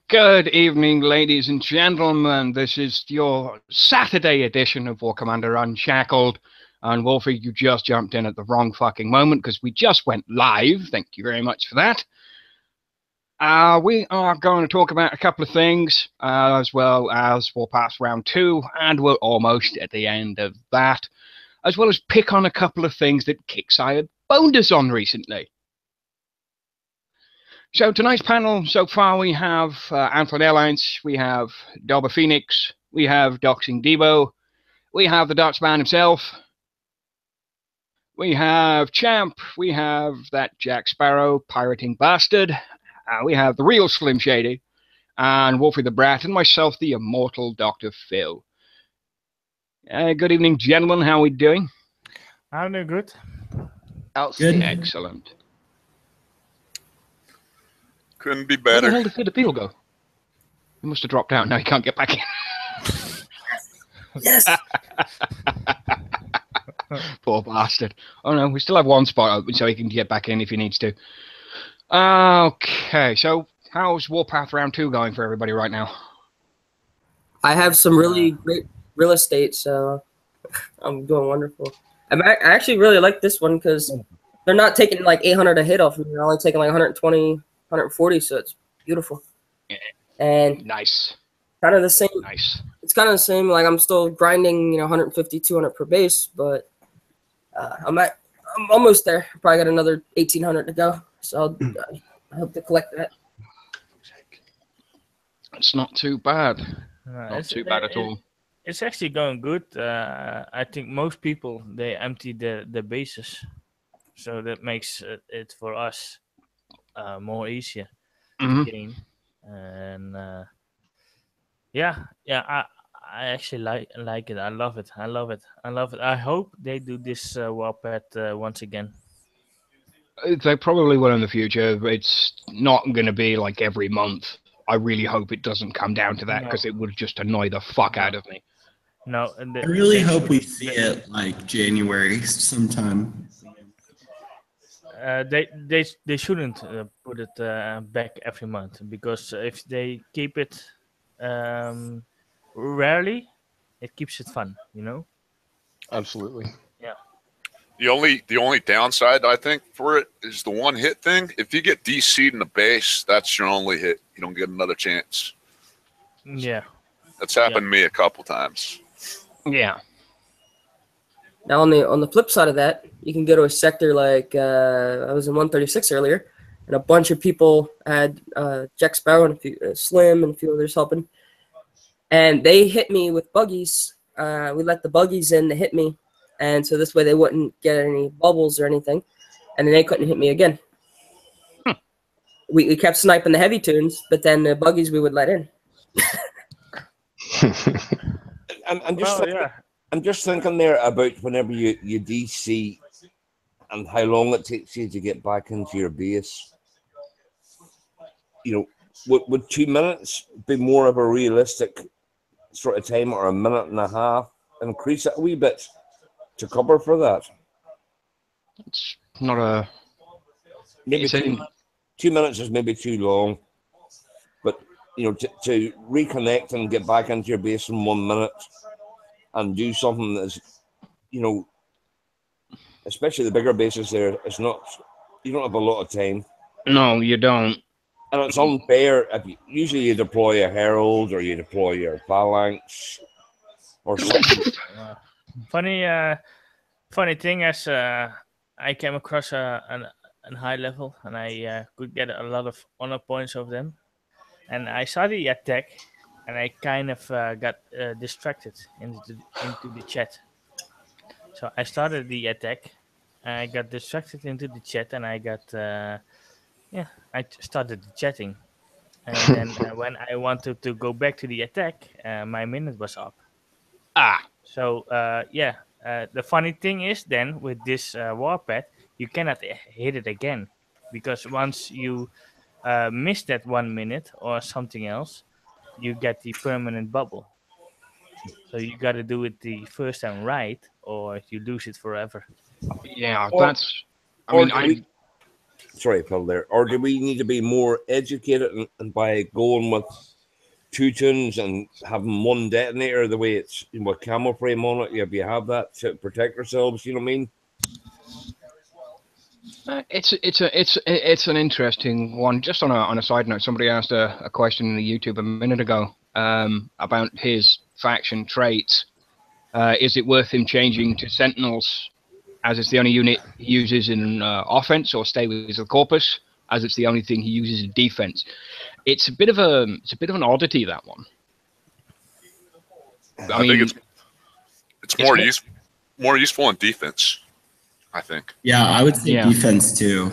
Good evening, ladies and gentlemen. This is your Saturday edition of War Commander Unshackled. And Wolfie, you just jumped in at the wrong fucking moment because we just went live. Thank you very much for that. We are going to talk about a couple of things, as well as Warpath Round 2, and we're almost at the end of that, as well as pick on a couple of things that Kickside had boned us on recently. So tonight's panel, so far we have Antler Airlines, we have Dauber Phoenix, we have Doxing Debo, we have the Dutchman himself, we have Champ, we have that Jack Sparrow pirating bastard, we have the real Slim Shady, and Wolfie the Brat, and myself, the immortal Dr. Phil. Good evening, gentlemen. How are we doing? I'm doing good. Outstanding. Excellent. Couldn't be Where better. the hell did Peter Peel go? He must have dropped out. Now he can't get back in. Yes. Poor bastard. Oh no, we still have one spot open so he can get back in if he needs to. Okay, so how's Warpath Round 2 going for everybody right now? I have some really great real estate, so I'm doing wonderful. I actually really like this one because they're not taking like 800 a hit off me. They're only taking like 120, 140, so it's beautiful. And Nice. kind of the same. Nice. It's kind of the same. Like I'm still grinding, 150, 200 per base, but I'm almost there. Probably got another 1,800 to go, so I hope to collect that. It's not too bad. Not It's too bad at all. It's actually going good. I think most people they empty the bases, so that makes it for us more easier to gain. And I actually like it. I love it. I hope they do this Warpath once again. They probably will in the future. It's not going to be like every month. I really hope it doesn't come down to that because it would just annoy the fuck out of me. No, and I really hope we see it like January sometime. They shouldn't put it back every month because if they keep it rarely, it keeps it fun, Absolutely. Yeah. The only downside I think for it is the one hit thing. If you get DC'd in the base, that's your only hit. You don't get another chance. Yeah. That's happened to me a couple times. Yeah. Now on the flip side of that, you can go to a sector like I was in 136 earlier, and a bunch of people had Jack Sparrow and a few, Slim and a few others helping, and they hit me with buggies. We let the buggies in to hit me, and so this way they wouldn't get any bubbles or anything, and then they couldn't hit me again. We kept sniping the heavy tunes, but then the buggies we would let in. I'm just thinking there about whenever you DC and how long it takes you to get back into your base. Would 2 minutes be more of a realistic sort of time, or a minute and a half? Increase it a wee bit to cover for that. It's not a... Maybe 2 minutes is maybe too long. But, to reconnect and get back into your base in 1 minute and do something that's, especially the bigger bases there, it's not, you don't have a lot of time. No, you don't. And it's unfair if usually you deploy a Herald or you deploy your Phalanx or something. Funny thing is, I came across a high level and I could get a lot of honor points of them. And I saw the attack and I kind of got distracted into the chat. So I started the attack, I got distracted into the chat, and I got I started chatting, and then when I wanted to go back to the attack, my minute was up. So the funny thing is then with this Warpath, you cannot hit it again, because once you miss that 1 minute or something else, you get the permanent bubble. So you got to do it the first time right, or you lose it forever. Yeah, Or- that's... or Sorry, Phil. There, or do we need to be more educated and by going with 2 tunes and having one detonator the way it's with camel frame on it? If you have that to protect ourselves, you know what I mean? It's an interesting one. Just on a side note, somebody asked a question in the YouTube a minute ago about his faction traits. Is it worth him changing to Sentinels, as it's the only unit he uses in offense, or stay with the Corpus, as it's the only thing he uses in defense? It's a bit of an oddity, that one. I mean, think it's more useful in defense, I think. Yeah, I would say defense too.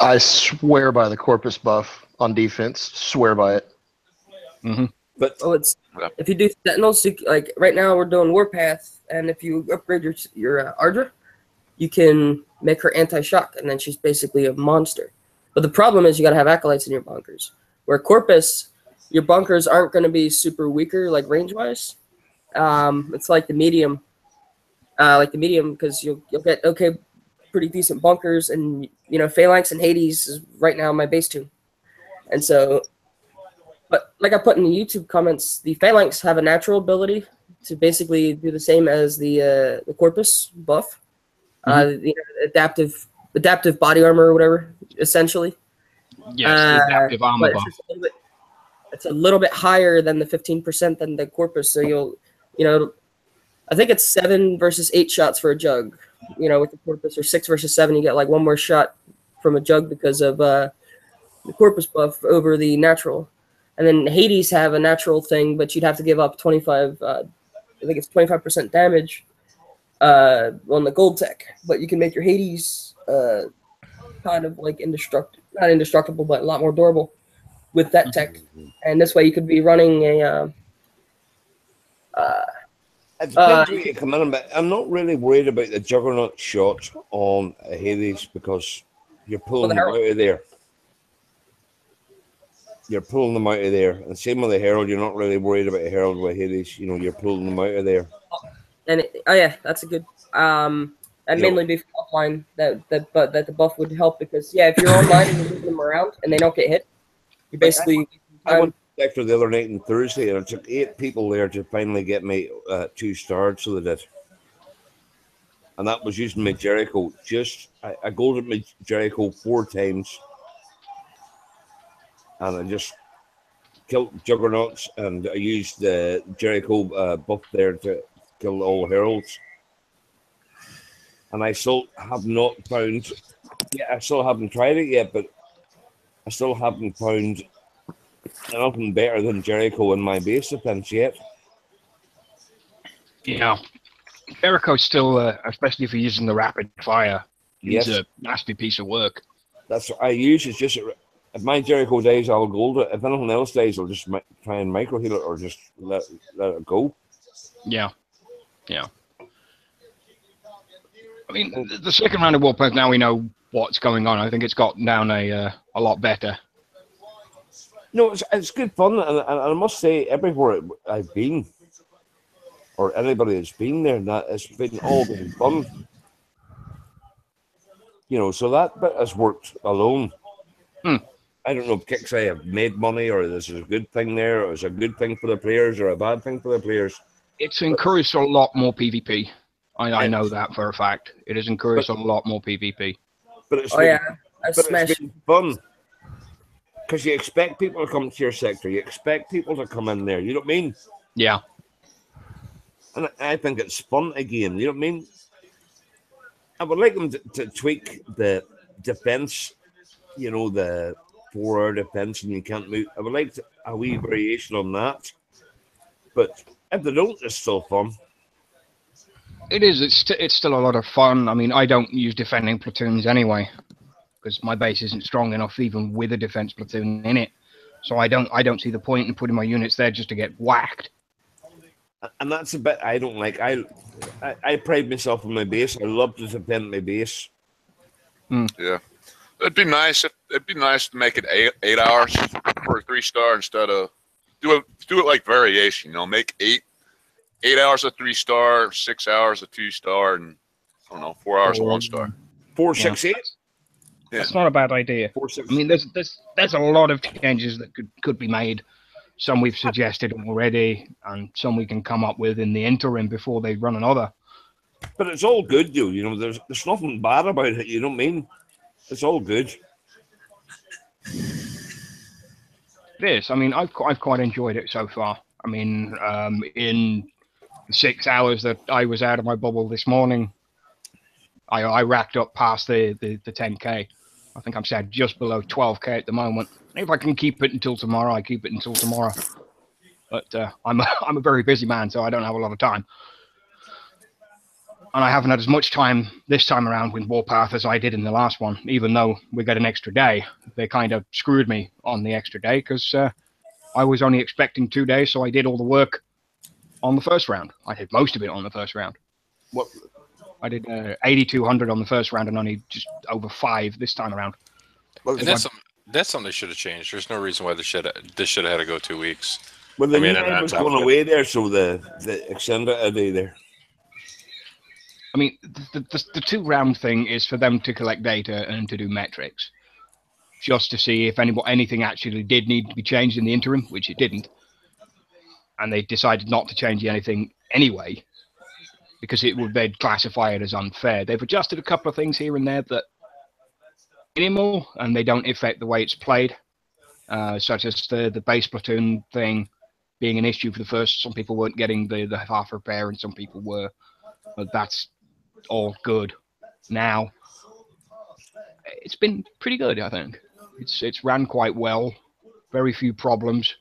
I swear by the Corpus buff on defense. Swear by it. Mm-hmm. But if you do Sentinels, like right now we're doing Warpath, and if you upgrade your Ardra, you can make her anti-shock, and then she's basically a monster. But the problem is you got to have acolytes in your bunkers. Where Corpus, your bunkers aren't going to be super weaker, like range-wise. It's like the medium, because you'll get pretty decent bunkers, and Phalanx and Hades is right now my base tune, and so. But like I put in the YouTube comments, the Phalanx have a natural ability to basically do the same as the Corpus buff, adaptive body armor or whatever, essentially. Yes, adaptive armor buff. It's a little bit higher than the 15% than the Corpus, so I think it's 7 versus 8 shots for a jug, with the Corpus, or 6 versus 7. You get like one more shot from a jug because of the Corpus buff over the natural. And then Hades have a natural thing, but you'd have to give up 25. I think it's 25% damage on the gold tech. But you can make your Hades kind of like not indestructible, but a lot more durable with that tech. And this way, you could be running a. I'm not really worried about the Juggernaut shot on Hades because you're pulling them out of there. You're pulling them out of there. And same with the Herald, you're not really worried about a Herald with Hades. You're pulling them out of there. And that's a good. And mainly be offline that the buff would help because if you're online and you're moving them around and they don't get hit, you basically. I went to the other night on Thursday and it took 8 people there to finally get me 2 stars, so they did. And that was using my Jericho. I golded my Jericho 4 times. And I just killed Juggernauts, and I used the Jericho buff there to kill all Heralds. And I still have not found... I still haven't tried it yet, but I still haven't found nothing better than Jericho in my base defense yet. Yeah. Jericho's still, especially if you're using the rapid fire, it's a nasty piece of work. That's what I use. It's just... If my Jericho dies, I'll gold it. If anything else dies, I'll just try and micro heal it or just let it go. Yeah. I mean, the second round of Warpath, now we know what's going on. I think it's gotten down a lot better. No, it's good fun, and I must say, everywhere I've been, or anybody that's been there, it's been all been fun. So that bit has worked alone. I don't know if Kixeye have made money or this is a good thing there, or it's a good thing for the players or a bad thing for the players. It's encouraged a lot more PvP. I know that for a fact. It has encouraged a lot more PvP. But it's been fun. Because you expect people to come to your sector. You expect people to come in there. You know what I mean? Yeah. And I think it's fun again. You know what I mean? I would like them to tweak the defense, the 4-hour defense and you can't move. I would like a wee variation on that. But if they don't, it's still fun. It is. It's still a lot of fun. I mean, I don't use defending platoons anyway, because my base isn't strong enough even with a defense platoon in it. So I don't see the point in putting my units there just to get whacked. And that's a bit I don't like. I pride myself on my base. I love to defend my base. Yeah. It'd be nice to make it 8 hours for a 3-star instead of do it like variation. Make 8 hours a 3-star, 6 hours a 2-star, and I don't know, 4 hours a 1-star. 4, 6, 8. That's not a bad idea. I mean, there's a lot of changes that could be made. Some we've suggested already, and some we can come up with in the interim before they run another. But it's all good, though. You know, there's nothing bad about it. You know what I mean? It's all good. This, I mean, I've quite enjoyed it so far. I mean, in the 6 hours that I was out of my bubble this morning, I racked up past the 10k. I think I'm sad just below 12k at the moment. If I can keep it until tomorrow, I keep it until tomorrow. But I'm a very busy man, so I don't have a lot of time. And I haven't had as much time this time around with Warpath as I did in the last one, even though we got an extra day. They kind of screwed me on the extra day because I was only expecting 2 days, so I did all the work on the first round. I did most of it on the first round. What? I did 8,200 on the first round and only just over 5 this time around. And that's something they should have changed. There's no reason why this should have had to go 2 weeks. Well, the new name was going away there, so the extended a day there. I mean, the 2-round thing is for them to collect data and to do metrics, just to see if anything actually did need to be changed in the interim, which it didn't. And they decided not to change anything anyway, because they'd classify it as unfair. They've adjusted a couple of things here and there that minimal, and they don't affect the way it's played, such as the base platoon thing being an issue for the first. Some people weren't getting the half repair, and some people were, but that's all good now. It's been pretty good, I think. It's ran quite well, very few problems.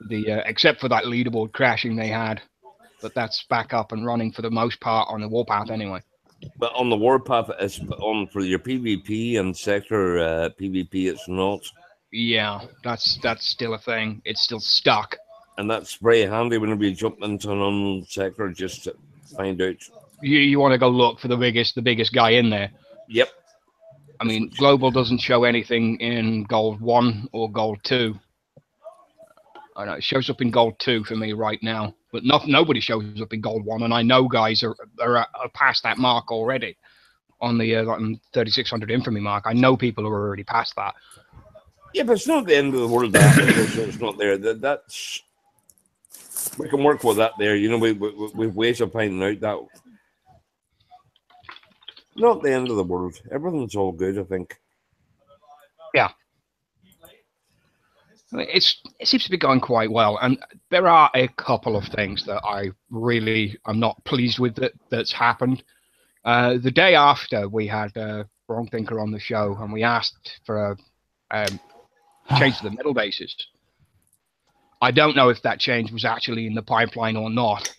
Except for that leaderboard crashing they had, but that's back up and running for the most part on the Warpath anyway. But on the Warpath, it's on for your PvP and sector PvP. It's not. Yeah, that's still a thing. It's still stuck. And that's very handy whenever you jump into an unknown sector just to find out. You want to go look for the biggest guy in there. Yep. I mean, Global doesn't show anything in Gold 1 or Gold 2. I know it shows up in Gold 2 for me right now, but nobody shows up in Gold 1, and I know guys are past that mark already on the 3600 Infamy mark. I know people are already past that. Yeah, but it's not the end of the world. It's not there. That's we can work with that there. You know, we've ways of finding out that. Not the end of the world. Everything's all good, I think. Yeah. It seems to be going quite well, and there are a couple of things that I really am not pleased with that's happened. The day after we had Wrong Thinker on the show, and we asked for a change to the metal bases. I don't know if that change was actually in the pipeline or not.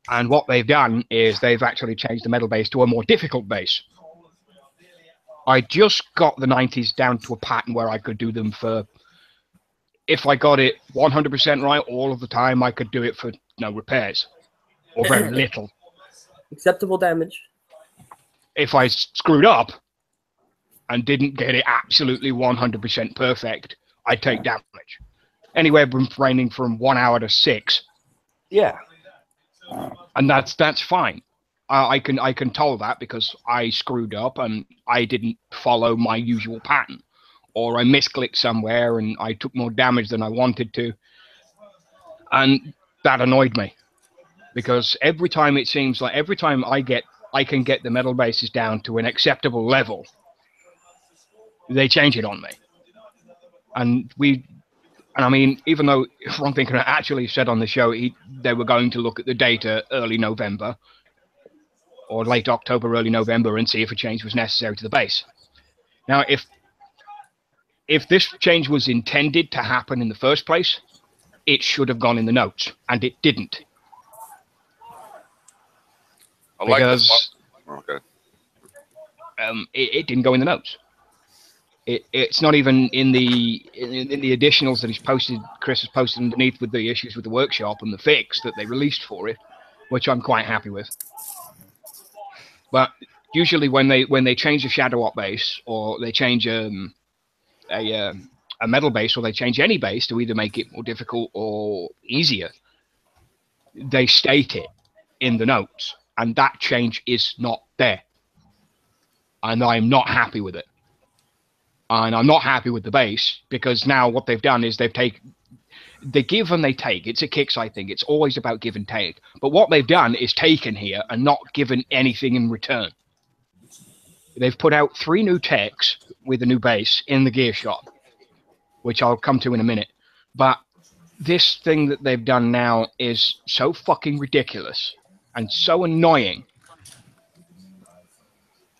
And what they've done is they've actually changed the metal base to a more difficult base. I just got the 90s down to a pattern where I could do them for, if I got it 100% right all of the time, I could do it for no repairs or very little. Acceptable damage. If I screwed up and didn't get it absolutely 100% perfect, I'd take damage. Anywhere ranging from 1 hour to 6. Yeah. And that's fine. I can tell that because I screwed up and I didn't follow my usual pattern, or I misclicked somewhere and I took more damage than I wanted to, and that annoyed me because every time it seems like every time I can get the metal bases down to an acceptable level, they change it on me. And I mean, even though Ron Thinker actually said on the show they were going to look at the data early November or late October, early November, and see if a change was necessary to the base. Now, if this change was intended to happen in the first place, it should have gone in the notes, and it didn't. Because it didn't go in the notes. It's not even in the additionals that Chris has posted underneath with the issues with the workshop and the fix that they released for it, which I'm quite happy with. But usually when they change a shadow op base, or they change a metal base, or they change any base to either make it more difficult or easier, they state it in the notes, and that change is not there. and I'm not happy with it. And I'm not happy with the base, because now what they've done is they give and they take. It's a Kickside thing. It's always about give and take. But what they've done is taken here and not given anything in return. They've put out 3 new techs with a new base in the gear shop, which I'll come to in a minute. But this thing that they've done now is so fucking ridiculous and so annoying.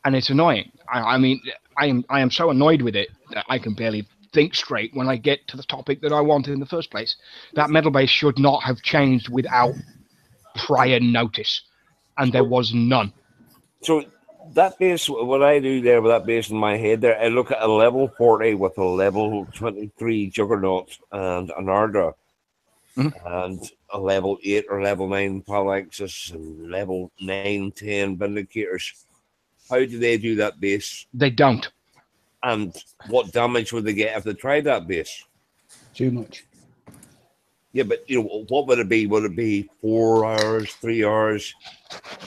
And it's annoying. I mean, I am so annoyed with it that I can barely think straight when I get to the topic that I wanted in the first place. That metal base should not have changed without prior notice, and there was none. So that base, what I do there with that base in my head there, I look at a level 40 with a level 23 Juggernaut and an Ardra, and a level 8 or level 9 Phalanxes and level 9, 10 Vindicators. How do they do that base? They don't. And what damage would they get if they tried that base? Too much. Yeah, but you know, what would it be? Would it be 4 hours, 3 hours?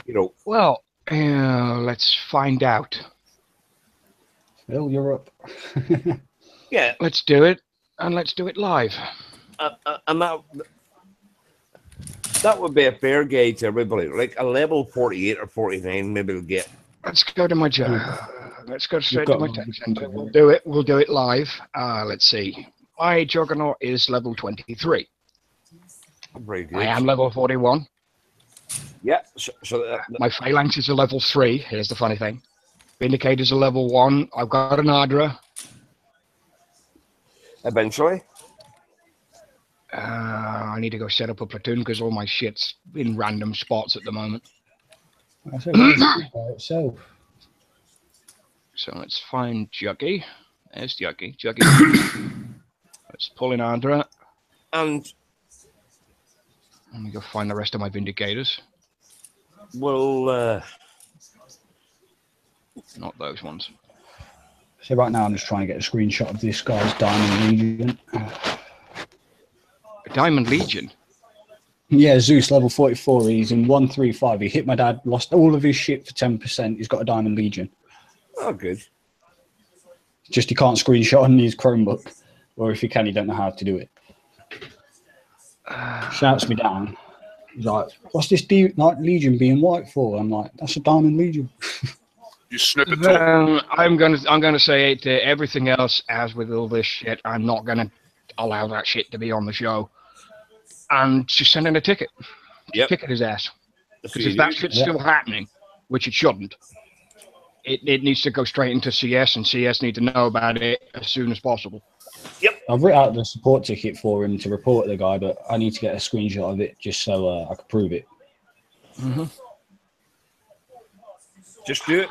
You know. Well, let's find out. Well, you're up. Yeah. Let's do it, and let's do it live. And that would be a fair gauge to everybody. Like a level 48 or 49, maybe we'll get. Let's go to my let's go straight to my text center. We'll do it. We'll do it live. Let's see. My Juggernaut is level 23. Very good. I am level 41. Yeah. So my Phalanx is a level 3. Here's the funny thing. Vindicator's a level 1. I've got an Ardra. Eventually. I need to go set up a platoon because all my shit's in random spots at the moment. I said it's by itself. So let's find Juggy. There's Juggy. Juggy. Let's pull in Ardra. And let me go find the rest of my Vindicators. Well, not those ones. So right now I'm just trying to get a screenshot of this guy's Diamond Legion. Diamond Legion? Yeah, Zeus, level 44. He's in 135. He hit my dad, lost all of his shit for 10%. He's got a Diamond Legion. Oh, good. Just he can't screenshot on his Chromebook. Or if he can, he don't know how to do it. Shouts me down. He's like, what's this Legion being white for? I'm like, that's a Diamond Legion. You snip it. I'm gonna say to everything else, as with all this shit, I'm not gonna allow that shit to be on the show. And just send in a ticket. Yep. Ticket his ass. Because if that shit's still happening, which it shouldn't, it needs to go straight into CS, and CS need to know about it as soon as possible. Yep. I've written out the support ticket for him to report the guy, but I need to get a screenshot of it just so I can prove it. Just do it.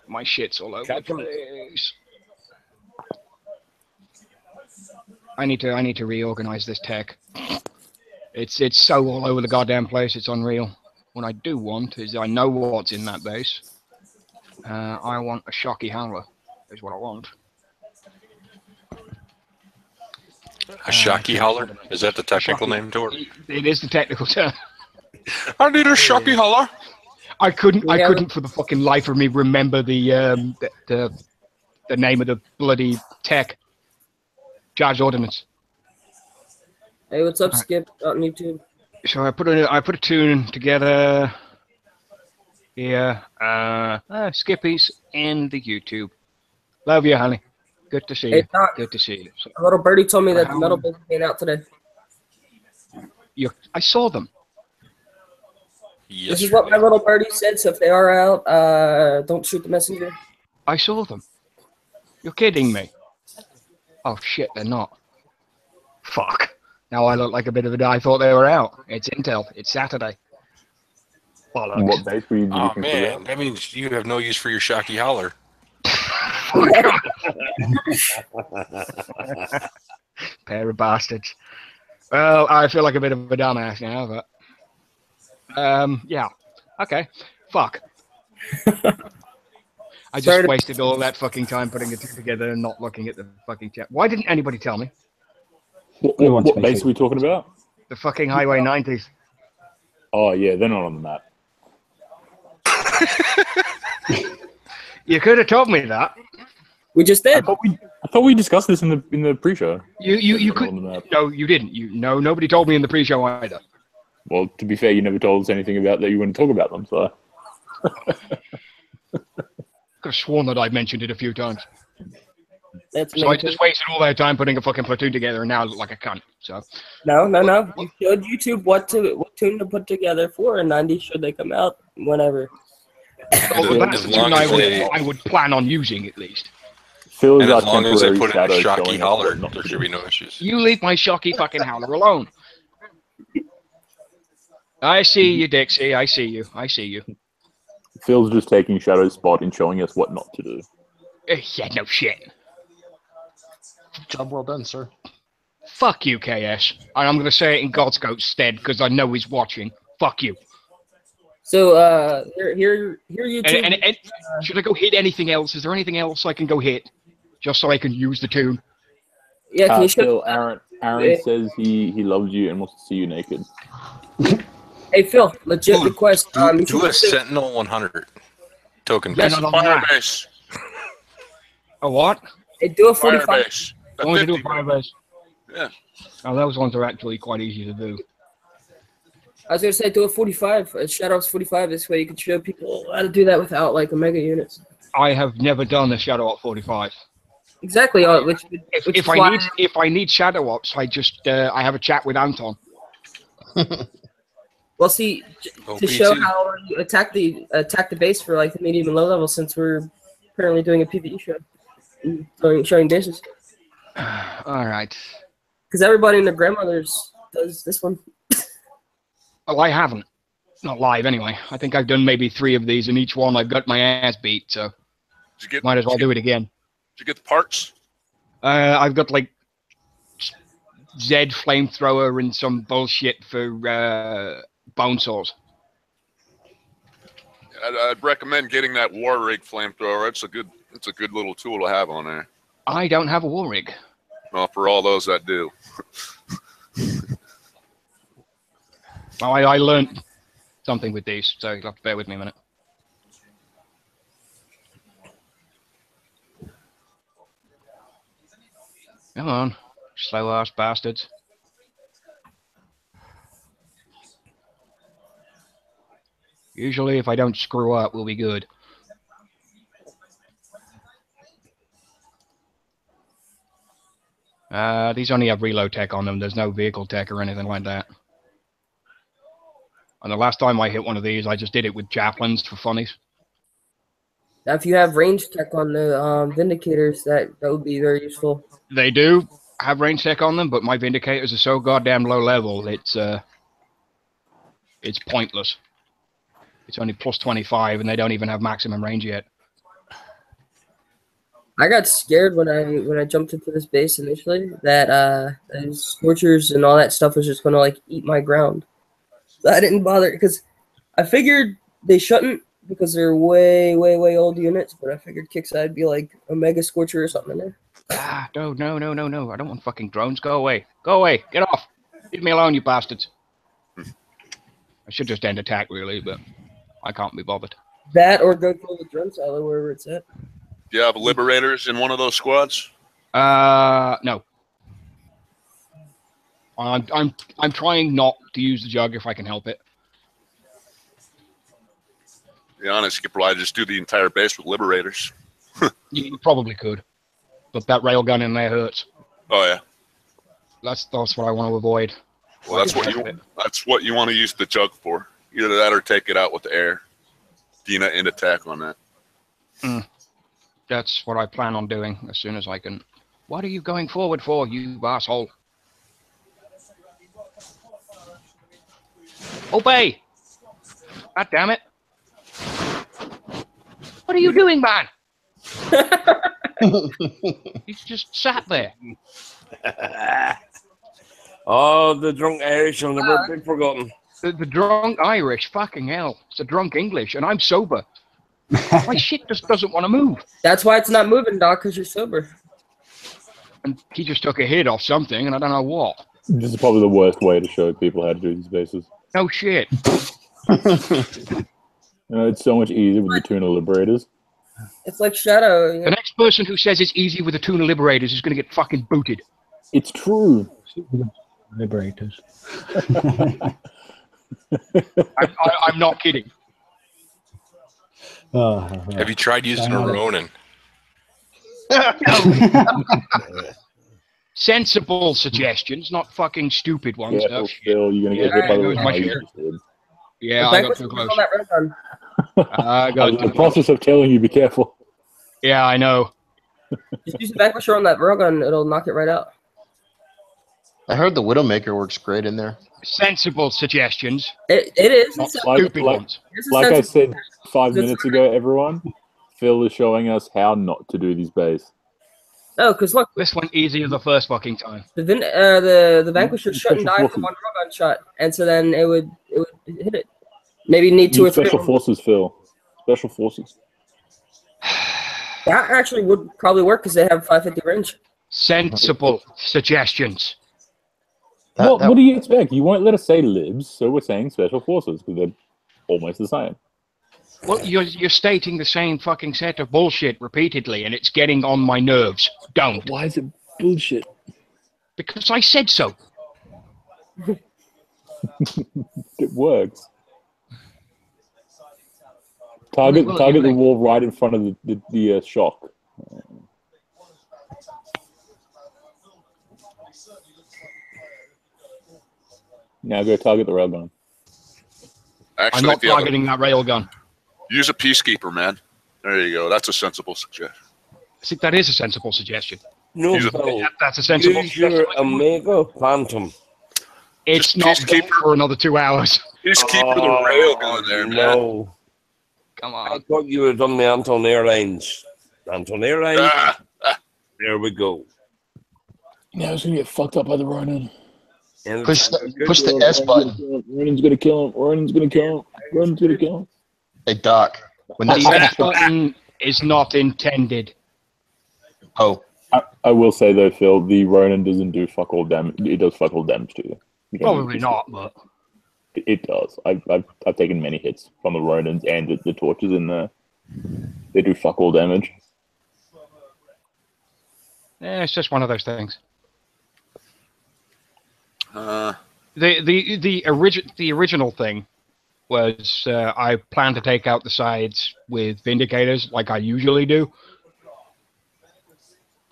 My shit's all over the place. I need to reorganize this tech. It's so all over the goddamn place. It's unreal. What I do want is I know what's in that base. I want a Shocky Howler. Is what I want. A Shocky Howler? Is that the technical name to it? It is the technical term. I need a Shocky Howler. I couldn't for the fucking life of me remember the name of the bloody tech. Charged Ordnance. Hey, what's up, Skip? On YouTube. So I put a tune together here. Skippy's in the YouTube. Love you, honey. Good to see you. Doc, good to see you. So, a little birdie told me that the metal base came out today. I saw them. Yes, this is what my little birdie said. So if they are out, don't shoot the messenger. I saw them. You're kidding me. Oh shit, they're not. Fuck. Now I look like a bit of a I thought they were out. It's Intel. It's Saturday. Bollocks. What base were you Oh man, that means you have no use for your Shocky Howler. Pair of bastards. Well, I feel like a bit of a dumbass now, but yeah. Okay. Fuck. I just wasted all that fucking time putting it together and not looking at the fucking chat. Why didn't anybody tell me? What base are we talking about? The fucking Highway 90s. Oh, yeah, they're not on the map. You could have told me that. We just did. I thought we discussed this in the pre-show. You could. No, you didn't. Nobody told me in the pre-show either. Well, to be fair, you never told us anything about that you want to talk about them, so. Could have sworn that I mentioned it a few times. That's so I just wasted all that time putting a fucking platoon together, and now I look like a cunt. So. No. You showed YouTube what tune to put together for, and 90 should they come out whenever. Well, that's the tune I would plan on using at least. Phil is And our as long as they temporary put in a shadow shocky showing howler, us what there not should to be do. no issues. You leave my shocky fucking howler alone. I see you, Dixie. I see you. Phil's just taking Shadow's spot and showing us what not to do. Yeah, no shit. Job well done, sir. Fuck you, KS. And I'm going to say it in God's goat's stead because I know he's watching. Fuck you. So, here YouTube. And should I go hit anything else? Is there anything else I can go hit? Just so I can use the tune? Yeah, can you Phil, Aaron says he loves you and wants to see you naked. Hey, Phil, legit request. Do a Sentinel 100 token. Yes, Firebase. A what? Hey, do a 45. Firebase. I want to do a Firebase. Yeah. Oh, those ones are actually quite easy to do. I was going to say, do a 45. Shadow's 45. This way you can show people how to do that without, like, Omega units. I have never done a Shadow Op 45. Exactly. If I need Shadow Ops, I have a chat with Anton. Well, see, to show how you attack the base for like the medium and low level, since we're currently doing a PvE show, showing bases. All right. Because everybody and their grandmothers does this one. Well, I haven't. Not live, anyway. I think I've done maybe 3 of these, and each one I've got my ass beat, so might as well do it again. Did you get the parts? I've got, like, Z flamethrower and some bullshit for bone saws. I'd recommend getting that War Rig flamethrower. It's a good little tool to have on there. I don't have a War Rig. Well, for all those that do. Well, I learned something with these, so you'll have to bear with me a minute. Come on, slow-ass bastards. Usually, if I don't screw up, we'll be good. These only have reload tech on them. There's no vehicle tech or anything like that. And the last time I hit one of these, I just did it with chaplains for funnies. Now, if you have range tech on the Vindicators, that would be very useful. They do have range tech on them, but my Vindicators are so goddamn low level, it's pointless. It's only plus 25, and they don't even have maximum range yet. I got scared when I jumped into this base initially that those Scorchers and all that stuff was just going to like eat my ground. So I didn't bother because I figured they shouldn't because they're way old units. But I figured Kickside would be like a Mega Scorcher or something in there. Ah, no! I don't want fucking drones. Go away! Go away! Get off! Leave me alone, you bastards! I should just end attack really, but I can't be bothered. That or go kill the drone silo wherever it's at. Do you have Liberators in one of those squads? No. I'm trying not to use the jug if I can help it. To be honest, you could probably just do the entire base with Liberators. You probably could, but that railgun in there hurts. Oh yeah. That's what I want to avoid. Well, that's what you want to use the jug for. Either that or take it out with the air. Dina end attack on that. That's what I plan on doing as soon as I can. What are you going forward for, you asshole? Obey! God damn it! What are you doing, man? He's just sat there. Oh, the drunk Irish will never be forgotten. The drunk Irish, fucking hell. It's a drunk English, and I'm sober. My shit just doesn't want to move. That's why it's not moving, Doc, because you're sober. And he just took a hit off something, and I don't know what. This is probably the worst way to show people how to do these bases. No shit. It's so much easier with the tuna liberators. It's like Shadow. You The know? next person who says it's easy with the Tuna Liberators is going to get fucking booted. It's true. Liberators. I'm not kidding. Have you tried using a Ronin? Sensible suggestions, not fucking stupid ones. Careful, No, Phil. You're gonna get hit by the goes my rain. shit. Yeah, The I got too Vanquisher was close. on that railgun. I I'm got in too the process of telling you, be careful. Yeah, I know. Just use the Vanquisher on that railgun, it'll knock it right out. I heard the Widowmaker works great in there. Sensible suggestions, It is. not It's stupid ones. it's a Like I sensible- said 5 minutes ago, everyone, Phil is showing us how not to do these bays. No, because look, This went easier the first fucking time. the Vanquisher shouldn't die from one railgun shot, and so then it would hit it. Maybe need two Use or three. special forces, Phil. Special forces. That actually would probably work because they have 550 range. Sensible suggestions. What do you expect? You won't let us say libs, so we're saying special forces because they're almost the same. Well, you're stating the same fucking set of bullshit repeatedly, and it's getting on my nerves. Don't. Why is it bullshit? Because I said so. It works. Target the wall right in front of the shock. Now go target the railgun. Actually, I'm not targeting that railgun. Use a peacekeeper, man. There you go. That's a sensible suggestion. I think that is a sensible suggestion. No, Use a- Phil. That's a sensible Use your suggestion. Omega Phantom. It's Just not peacekeeper. going for another 2 hours. Peacekeeper the railgun there, man. No. Come I on. thought you had done the Anton Airlines. Anton Airlines. There we go. Now he's gonna get fucked up by the Ronin. And Push the S button. Ronin's gonna kill him. Ronin's gonna kill him. Ronin's gonna kill him. Hey, Doc. When that The S button is not intended. Oh, I will say though, Phil, the Ronin doesn't do fuck all damage. It does fuck all damage to you. You don't Probably need to- not, but It does. I've taken many hits from the Ronins and the torches in there. They do fuck all damage. it's just one of those things. Uh, The original thing was I plan to take out the sides with Vindicators like I usually do,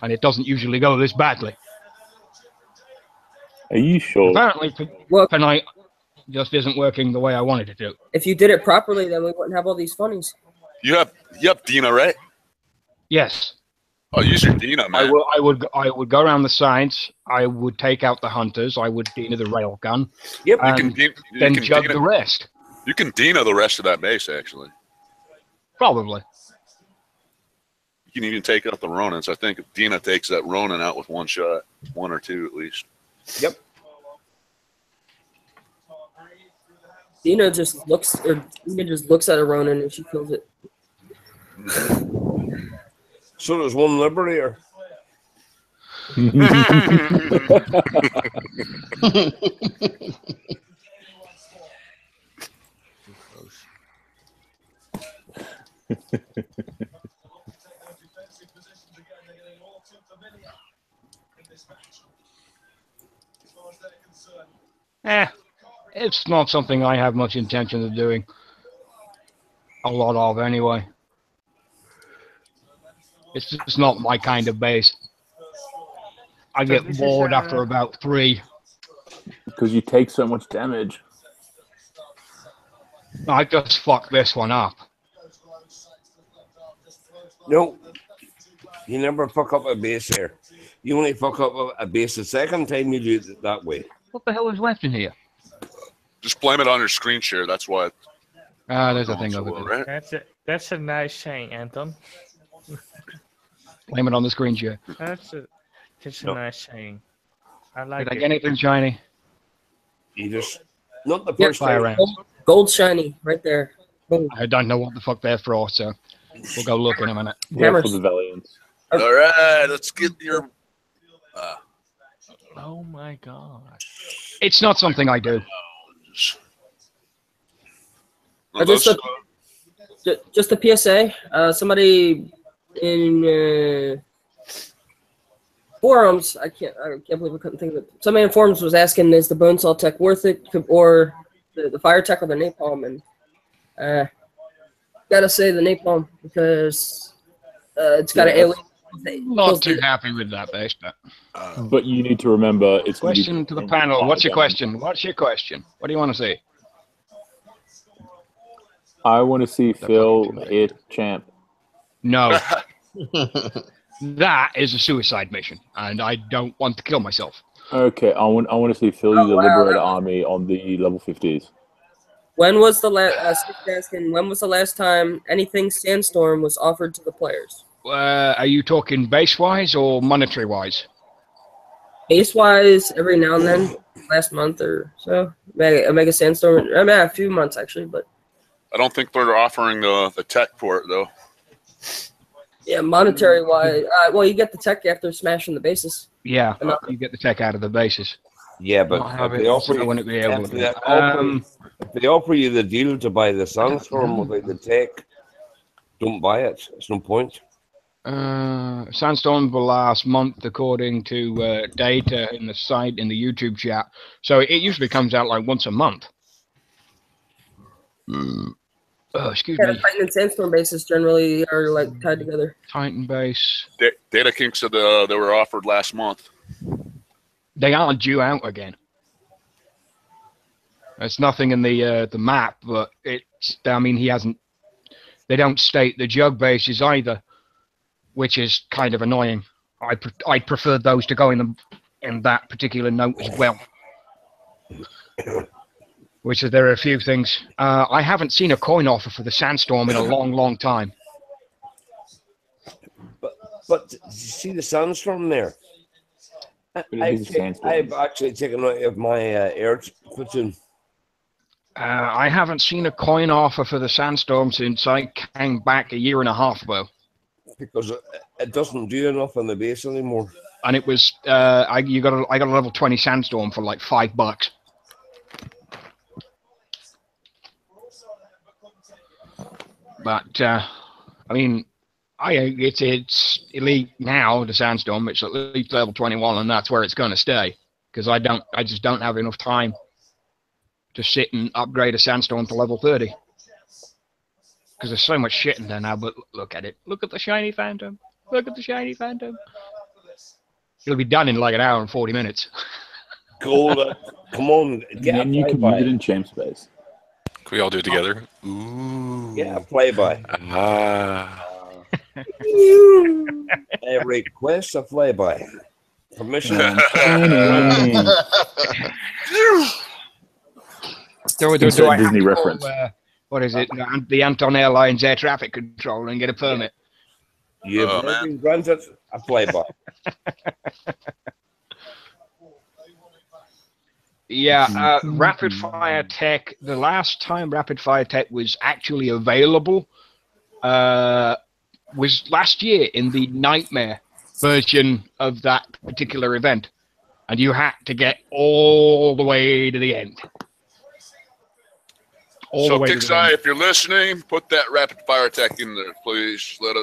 and it doesn't usually go this badly. Are you sure? Apparently, Well, tonight just isn't working the way I wanted it to. if you did it properly, then we wouldn't have all these funnies. you have Dina, right? Yes, Oh, use your Dina, man. I would go around the sides. I would take out the hunters. I would Dina the railgun. Yep. You can, And you then can jug Dina, the rest. you can Dina the rest of that base, actually. Probably. You can even take out the Ronins. I think if Dina takes that Ronin out with one shot, one or two at least. Yep. Dina just looks at a Ronin and she kills it. So there's one Liberator. It's not something I have much intention of doing. A lot of, anyway. It's just not my kind of base. I get this is, bored after about 3. Because you take so much damage. I just fucked this one up. No. You never fuck up a base there. You only fuck up a base the second time you do it that way. What the hell is left in here? Just blame it on your screen share. That's why. There's a thing over there. Right? That's a nice saying, Anton. Blame it on the screen share. That's a No. nice saying. I like Did I it. get anything shiny? You just not the Yep. first Fire time. rounds. Gold shiny right there. Boom. I don't know what the fuck they're for, so we'll go look in a minute. Yeah, Hammers. for the Valiants. All right, let's get your. Oh my god. It's not something I do. I just Just a PSA. Somebody in forums, I can't believe I couldn't think of it. Somebody in forums was asking, is the bone saw tech worth it, or the fire tech or the napalm? And gotta say the napalm, because it's got an alien. Not too happy with that base, But you need to remember, it's gonna be question to the panel. What's your question? What's your question? What do you want to see? I want to see Phil hit champ. No. That is a suicide mission, and I don't want to kill myself. Okay, I want to see Phil use the Liberator Army on the level 50s. When was the last time anything Sandstorm was offered to the players? Are you talking base-wise or monetary-wise? Base-wise, every now and then, last month or so. Mega Sandstorm, I mean, a few months actually, but I don't think they're offering the tech for it though. yeah, monetary-wise, well, you get the tech after smashing the bases. Yeah, you get the tech out of the bases. Yeah, but if they offer you the deal to buy the Sandstorm without the tech, don't buy it. It's no point. Sandstorm will last month, according to data in the site in the YouTube chat. So it usually comes out like once a month. Oh, excuse me. Titan and Sandstorm bases generally are like tied together. Titan base. Data King said they were offered last month. They aren't due out again. There's nothing in the map, but it's. I mean, he hasn't. They don't state the jug bases either, which is kind of annoying. I prefer those to go in that particular note as well. Which is there are a few things. I haven't seen a coin offer for the Sandstorm in a long, long time. But you see the Sandstorm there? I've actually taken out of my air platoon. I haven't seen a coin offer for the Sandstorm since I came back a year and a half ago. Because it doesn't do enough on the base anymore. And it was I got a level 20 Sandstorm for like $5. But I mean, it's elite now. The Sandstorm, it's at least level 21, and that's where it's going to stay. Because I just don't have enough time to sit and upgrade a Sandstorm to level 30. Because there's so much shit in there now. But look at it. Look at the shiny Phantom. Look at the shiny Phantom. It'll be done in like an hour and 40 minutes. Cool. Come on. Then you can move it in champ space. Can we all do it together? Ooh. Yeah, flyby. A request a flyby. Permission. Do I Disney have reference. What is it? The Anton Airlines air traffic control and get a permit. You've been granted a flyby. Yeah, rapid fire tech. The last time rapid fire tech was actually available was last year in the Nightmare version of that particular event, and you had to get all the way to the end. So, Kixeye, if you're listening, put that rapid fire tech in there, please. Let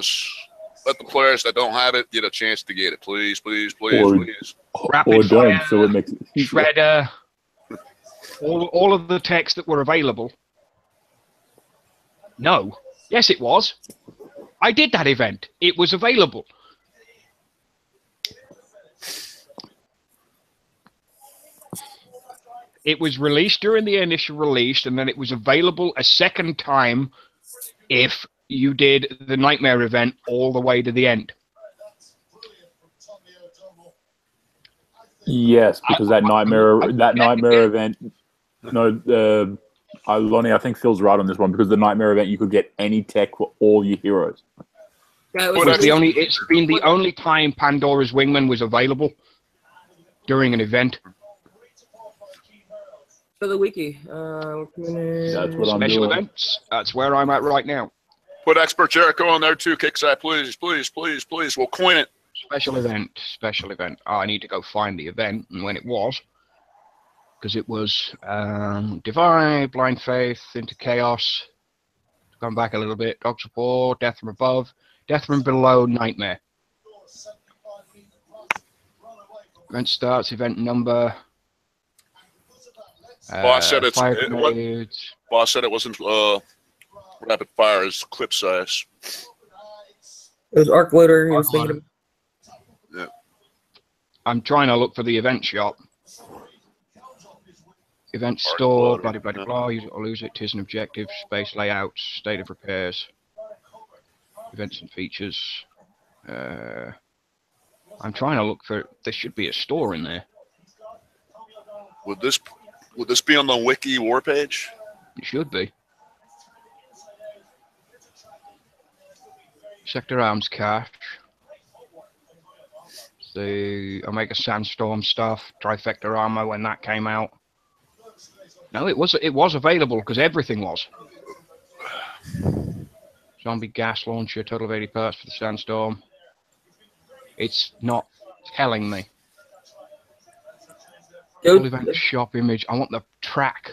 the players that don't have it get a chance to get it, please, please, please, please. Rapid fire, so it makes it shredder. All of the techs that were available. No. Yes, it was. I did that event. It was available. It was released during the initial release, and then it was available a second time if you did the Nightmare event all the way to the end. Yes, because that nightmare event. No, Lonnie, I think Phil's right on this one, because the Nightmare event, you could get any tech for all your heroes. It's been the only time Pandora's Wingman was available during an event. For the wiki, that's what I'm Special doing. events. That's where I'm at right now. Put Expert Jericho on there too, Kixeye, please, please, please, please. We'll coin it. Special event. Oh, I need to go find the event and when it was. Because it was Divide, Blind Faith, Into Chaos, Gone back a little bit. Dog support, death from above, death from below, nightmare. Event starts, event number. Boss said fire it grenades. Boss said it wasn't rapid fire, it's clip size. It was arc loader. He was Arc loader. thinking. Yeah. I'm trying to look for the event shop. Event Arc store, loader, blah, blah, blah, yeah. blah. Use it or lose it. Tis an objective. Space layouts. State of repairs. Events and features. I'm trying to look for. There should be a store in there. Would this be on the wiki war page? It should be. Sector arms cache. The Omega Sandstorm stuff. Trifecta armor when that came out. No, it was available because everything was. Zombie gas launcher, total of 80 parts for the Sandstorm. It's not telling me. Full event shop image. I want the track.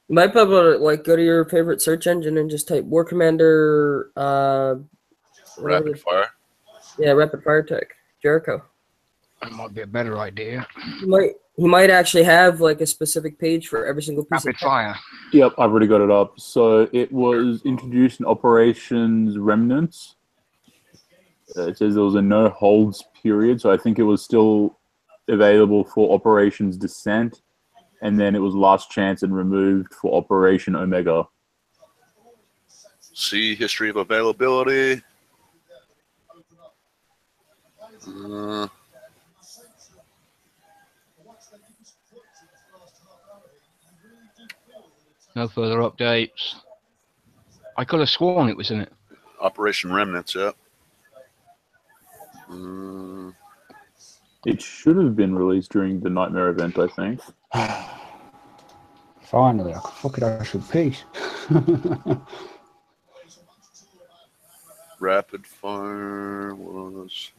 You might be able to like go to your favorite search engine and just type War Commander. Rapid fire. Yeah, rapid fire tech. Jericho. That might be a better idea. He might actually have like a specific page for every single piece Rapid of fire. Yep, I've already got it up. So it was introduced in Operations Remnants. It says there was a no holds period, so I think it was still available for Operations Descent, and then it was last chance and removed for Operation Omega. See history of availability. No further updates. I could have sworn it was in it. Operation Remnants, yeah. It should have been released during the Nightmare event, I think. Finally, I could fuck it out in peace. Rapid fire was.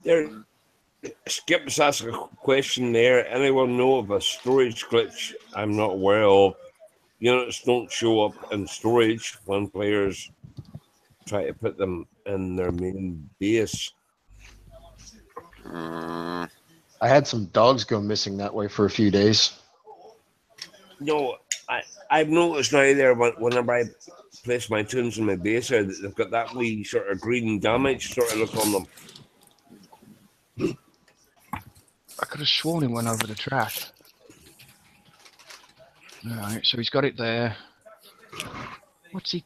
There, Skip's asked a question there. Anyone know of a storage glitch I'm not aware of? Units don't show up in storage when players try to put them in their main base. I had some dogs go missing that way for a few days. No, I've noticed now there whenever I place my tunes in my base, they've got that wee sort of green damage sort of look on them. I could have sworn he went over the track. Alright, so he's got it there. What's he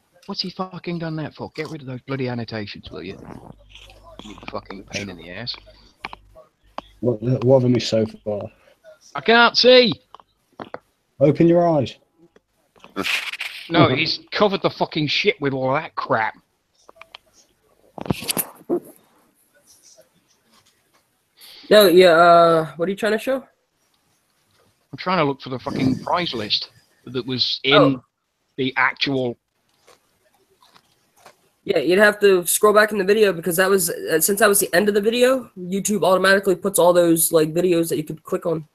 fucking done that for? Get rid of those bloody annotations, will you? You fucking pain in the ass. What have I missed so far? I can't see! Open your eyes. No, he's covered the fucking shit with all that crap. No, yeah, what are you trying to show? I'm trying to look for the fucking prize list that was in the actual... Yeah, you'd have to scroll back in the video because that was, since that was the end of the video, YouTube automatically puts all those like videos that you could click on.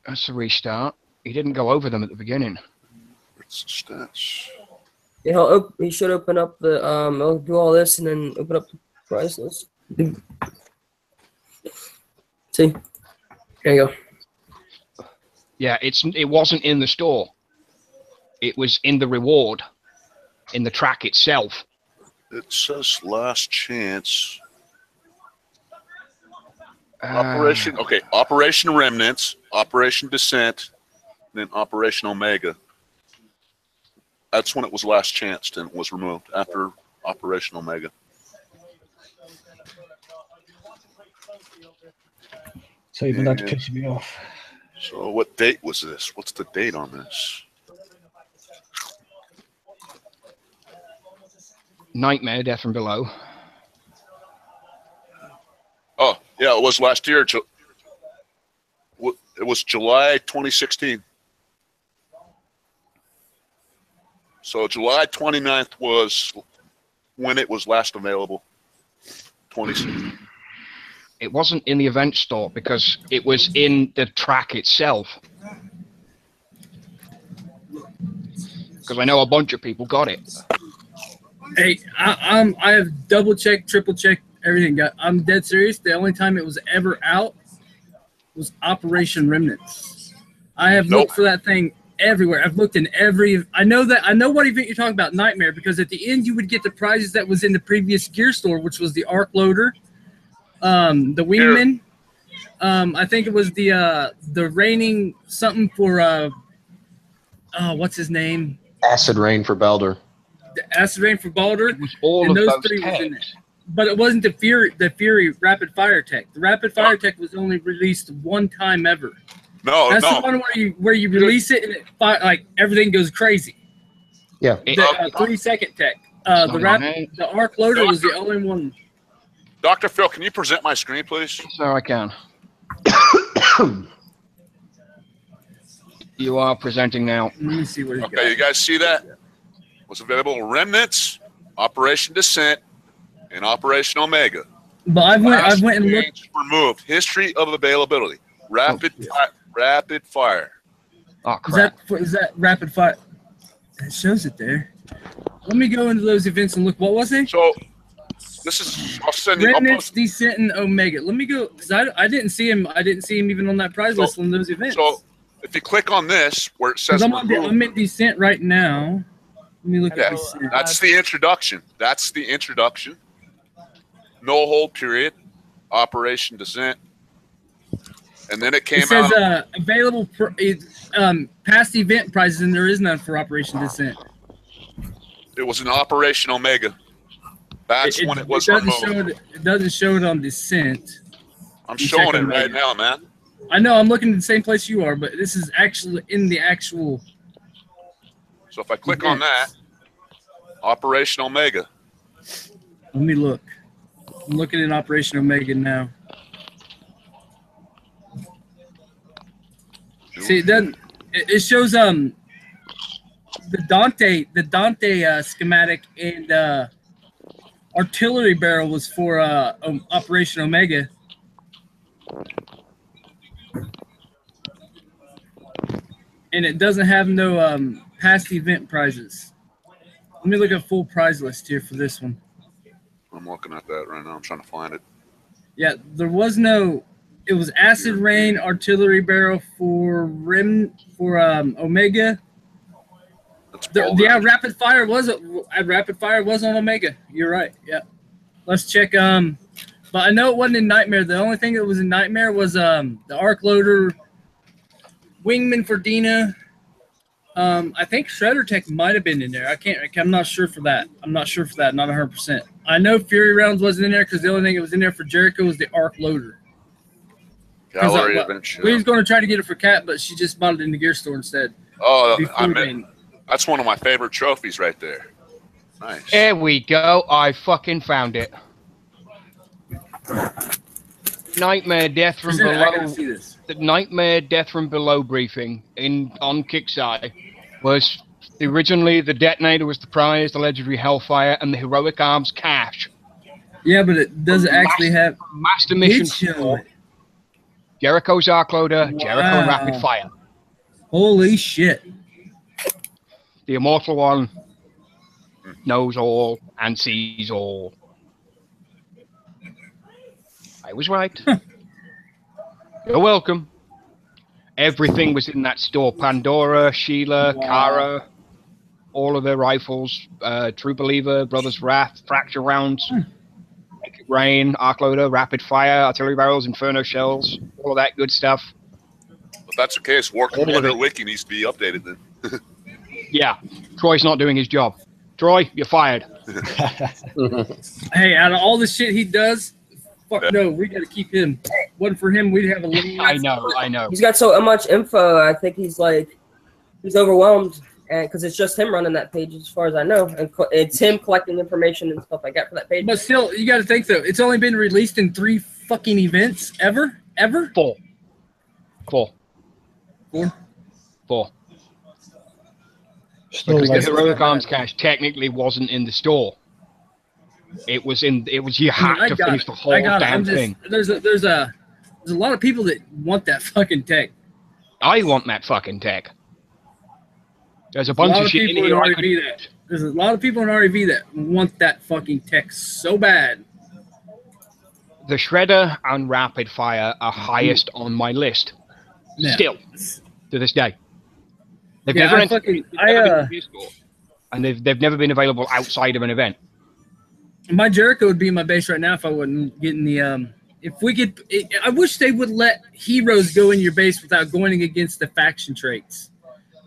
That's a restart. He didn't go over them at the beginning. It's stats. Yeah, he should open up the, he'll do all this and then open up the prize list. See? There you go. Yeah, it wasn't in the store. It was in the reward, in the track itself. It says last chance. Operation Remnants, Operation Descent, then Operation Omega. That's when it was last chanced and was removed after Operation Omega. So even that's pissing me off. So what date was this? What's the date on this? Nightmare, Death from Below. Oh, yeah, it was last year. It was July 2016. So July 29th was when it was last available. 2016. It wasn't in the event store because it was in the track itself. Because I know a bunch of people got it. Hey, I have double checked, triple checked everything. I'm dead serious. The only time it was ever out was Operation Remnants. I have looked for that thing everywhere. I've looked in every. I know what event you're talking about, Nightmare, because at the end you would get the prizes that was in the previous gear store, which was the arc loader, the wingman. I think it was the raining something for what's his name? Acid Rain for Baldur. The Acid Rain for Baldur. It was all and of those those three was in tags. there. But it wasn't the Fury Rapid Fire Tech. The Rapid Fire Tech was only released one time ever. No, That's no. the one where you release it and it like everything goes crazy. Yeah. The 3-second tech. The arc loader was the only one. Dr. Phil, can you present my screen, please? So I can. You are presenting now. Let me see what he's got. Okay, you guys see that? Was available Remnants, Operation Descent, and Operation Omega. But I went and looked. Removed. History of availability. Rapid fire. Oh crap! Is that rapid fire? It shows it there. Let me go into those events and look. What was it? So this is. I'll send you. Remnants, Descent, and Omega. Let me go because I didn't see him. I didn't see him even on that prize list on those events. So if you click on this where it says I'm in Descent right now. Let me look at Descent. That's the introduction. That's the introduction. No hold period. Operation Descent. And then it came It says out. available past event prizes, and there is none for Operation Descent. It was an Operation Omega. That's when it was removed. It doesn't show it on Descent. I'm showing it right now, man. I know. I'm looking at the same place you are, but this is actually in the actual. So if I click on that, Operation Omega. Let me look. I'm looking at Operation Omega now. See, it doesn't. It shows the Dante schematic and artillery barrel was for Operation Omega. And it doesn't have no past event prizes. Let me look at full prize list here for this one. I'm looking at that right now. I'm trying to find it. Yeah, there was no. It was Acid Rain artillery barrel for Omega. Yeah, Rapid Fire was on Omega. You're right. Yeah. Let's check. But I know it wasn't in Nightmare. The only thing that was in Nightmare was the arc loader, wingman for Dina. I think Shredder Tech might have been in there. I'm not sure for that. Not 100%. I know Fury Rounds wasn't in there because the only thing that was in there for Jericho was the arc loader. Gallery event. We was going to try to get it for Kat, but she just bought it in the gear store instead. Oh, that's one of my favorite trophies right there. Nice. There we go. I fucking found it. Nightmare Death from Below. The Nightmare Death from Below briefing on Kickstarter was originally the detonator was the prize, the legendary Hellfire, and the heroic arms cache. Yeah, but it doesn't actually have Master Mission 4, Jericho's arc loader, Jericho Rapid Fire. Holy shit! The immortal one knows all and sees all. I was right. You're welcome. Everything was in that store. Pandora, Sheila, Kara, all of their rifles, True Believer, Brothers Wrath, Fracture Rounds, Make It Rain, Arc Loader, Rapid Fire, Artillery Barrels, Inferno Shells, all of that good stuff. But that's the case. War Commander Wiki needs to be updated then. Yeah, Troy's not doing his job. Troy, you're fired. Hey, out of all the shit he does, fuck no, we got to keep him. Wasn't for him, we'd have a little. I know. He's got so much info. I think he's overwhelmed, and because it's just him running that page, as far as I know, and it's him collecting information and stuff like that for that page. But still, you got to think though, it's only been released in 3 fucking events ever. 4. Still Because like, the heroic arms cache technically wasn't in the store. It was in. It was you had to finish the whole damn thing. There's a lot of people that want that fucking tech. I want that fucking tech. There's a bunch of shit in here. There's a lot of people in REV that want that fucking tech so bad. The Shredder and Rapid Fire are highest on my list. Yeah. Still, to this day. They've Yeah, never I entered, fucking- they've never been in the store, and they've never been available outside of an event. My Jericho would be in my base right now if I wasn't getting the. If we could, I wish they would let heroes go in your base without going against the faction traits.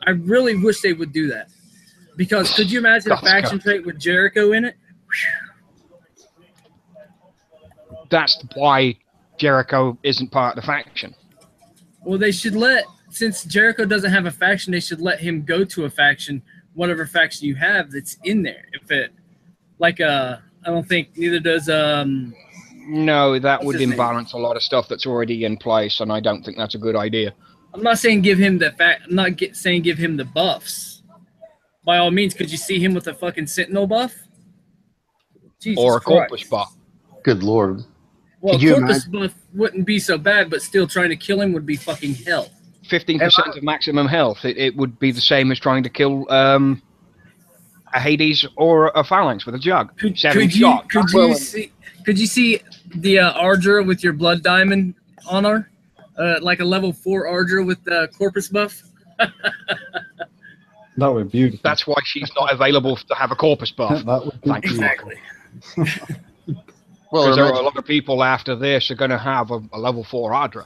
I really wish they would do that. Because could you imagine a faction trait with Jericho in it? That's why Jericho isn't part of the faction. Well, they should since Jericho doesn't have a faction, they should let him go to a faction, whatever faction you have that's in there. If it, I don't think neither does. No, that What's would his name? imbalance a lot of stuff that's already in place, and I don't think that's a good idea. I'm not saying give him the saying give him the buffs. By all means, could you see him with a fucking Sentinel buff? Jesus Or a Christ. Corpus buff. Good lord. Well, Could you Corpus buff wouldn't be so bad, but still trying to kill him would be fucking hell. 15% of maximum health. It would be the same as trying to kill a Hades or a Phalanx with a jug. 7 shot. Could you see the Ardra with your blood diamond on her? Like a level 4 Ardra with the Corpus buff? that would be beautiful. That's why she's not available to have a Corpus buff. That would be Exactly. Well, there are a lot of people after this are going to have a level 4 Ardra.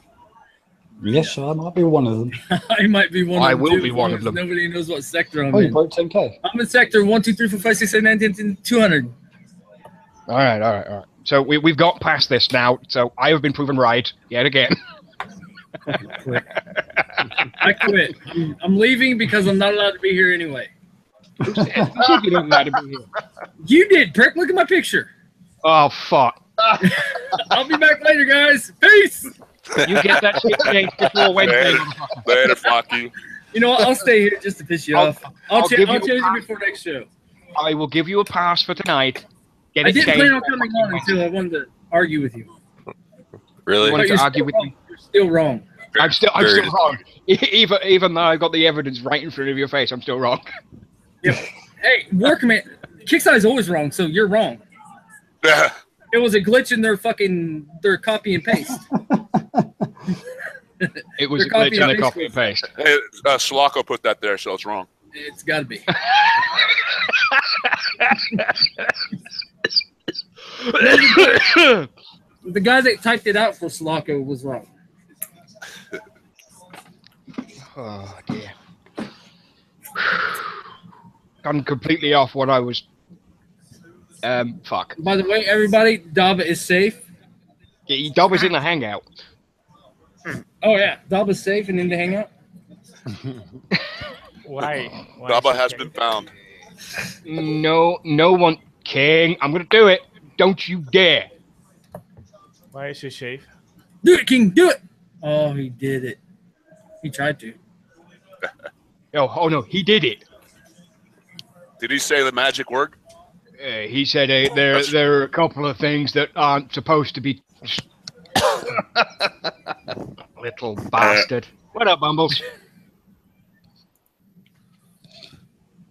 Yes, I might be one of them. I might be one of them. I will too, be one of them. Nobody knows what sector I'm Oh, you in. broke 10k. I'm in sector 1, 2, 3, 4, 5, 6, 7, 8, 9, 10, 200. All right. So we've got past this now. So I have been proven right yet again. I quit. I'm leaving because I'm not allowed to be here anyway. Who said you don't allowed to be here? You did, prick. Look at my picture. Oh, fuck. I'll be back later, guys. Peace. You get that shit changed before Wednesday. Later, fuck you. You know what? I'll stay here just to piss you off. I'll change give you it before next show. I will give you a pass for tonight. Get I it didn't changed. plan on coming on until I wanted to argue with you. Really? You wanted But to argue with me? You're still wrong. I'm still wrong. Even though I've got the evidence right in front of your face, I'm still wrong. Hey, War Command, Kickstarter's always wrong, so you're wrong. It was a glitch in their copy and paste. It was a Their glitch in the copy and paste. Hey, Slocko put that there, so it's wrong. It's got to be. The guy that typed it out for Slocko was wrong. Oh, dear. Gone completely off what I was... fuck. By the way, everybody, Dava is safe. Yeah, Dob was in the hangout. Oh, yeah. Dava's safe and in the hangout. Why? Daba has been found. No one... King, I'm going to do it. Don't you dare. Why is he safe? Do it, King. Do it. Oh, he did it. He tried to. Oh no, he did it. Did he say the magic word? He said there are a couple of things that aren't supposed to be... Little bastard. What up, Bumbles?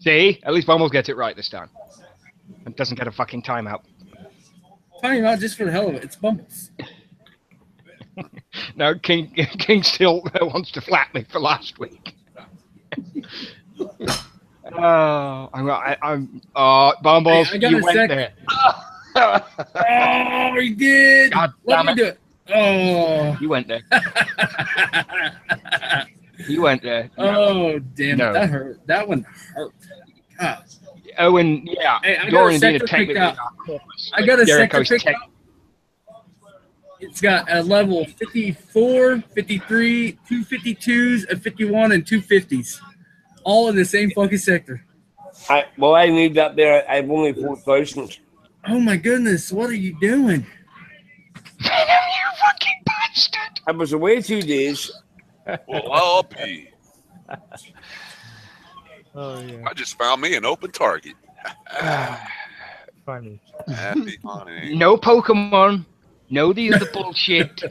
See? At least Bumbles gets it right this time. And doesn't get a fucking timeout. Talking about just for the hell of it. It's Bumbles. No, King still wants to flat me for last week. Bumbles, Hey, I got you a went sec- there. Oh, he did. God Let damn me it. do it. Oh. You went there. You went there. Oh, damn No. it. That hurt. That one hurt. God. Oh, and yeah, Hey, I got you're a indeed sector technically picked out. our corpus. I got a sector Jericho's picked tech- out. It's got a level 54, 53, 252s, a 51, and 250s. All in the same fucking sector. I need that there. I've only 4,000. Oh my goodness, what are you doing? You fucking bastard! I was away 2 days. Well, I'll be. Oh yeah. I just found me an open target. Funny. Happy honey. No Pokemon. No the other bullshit.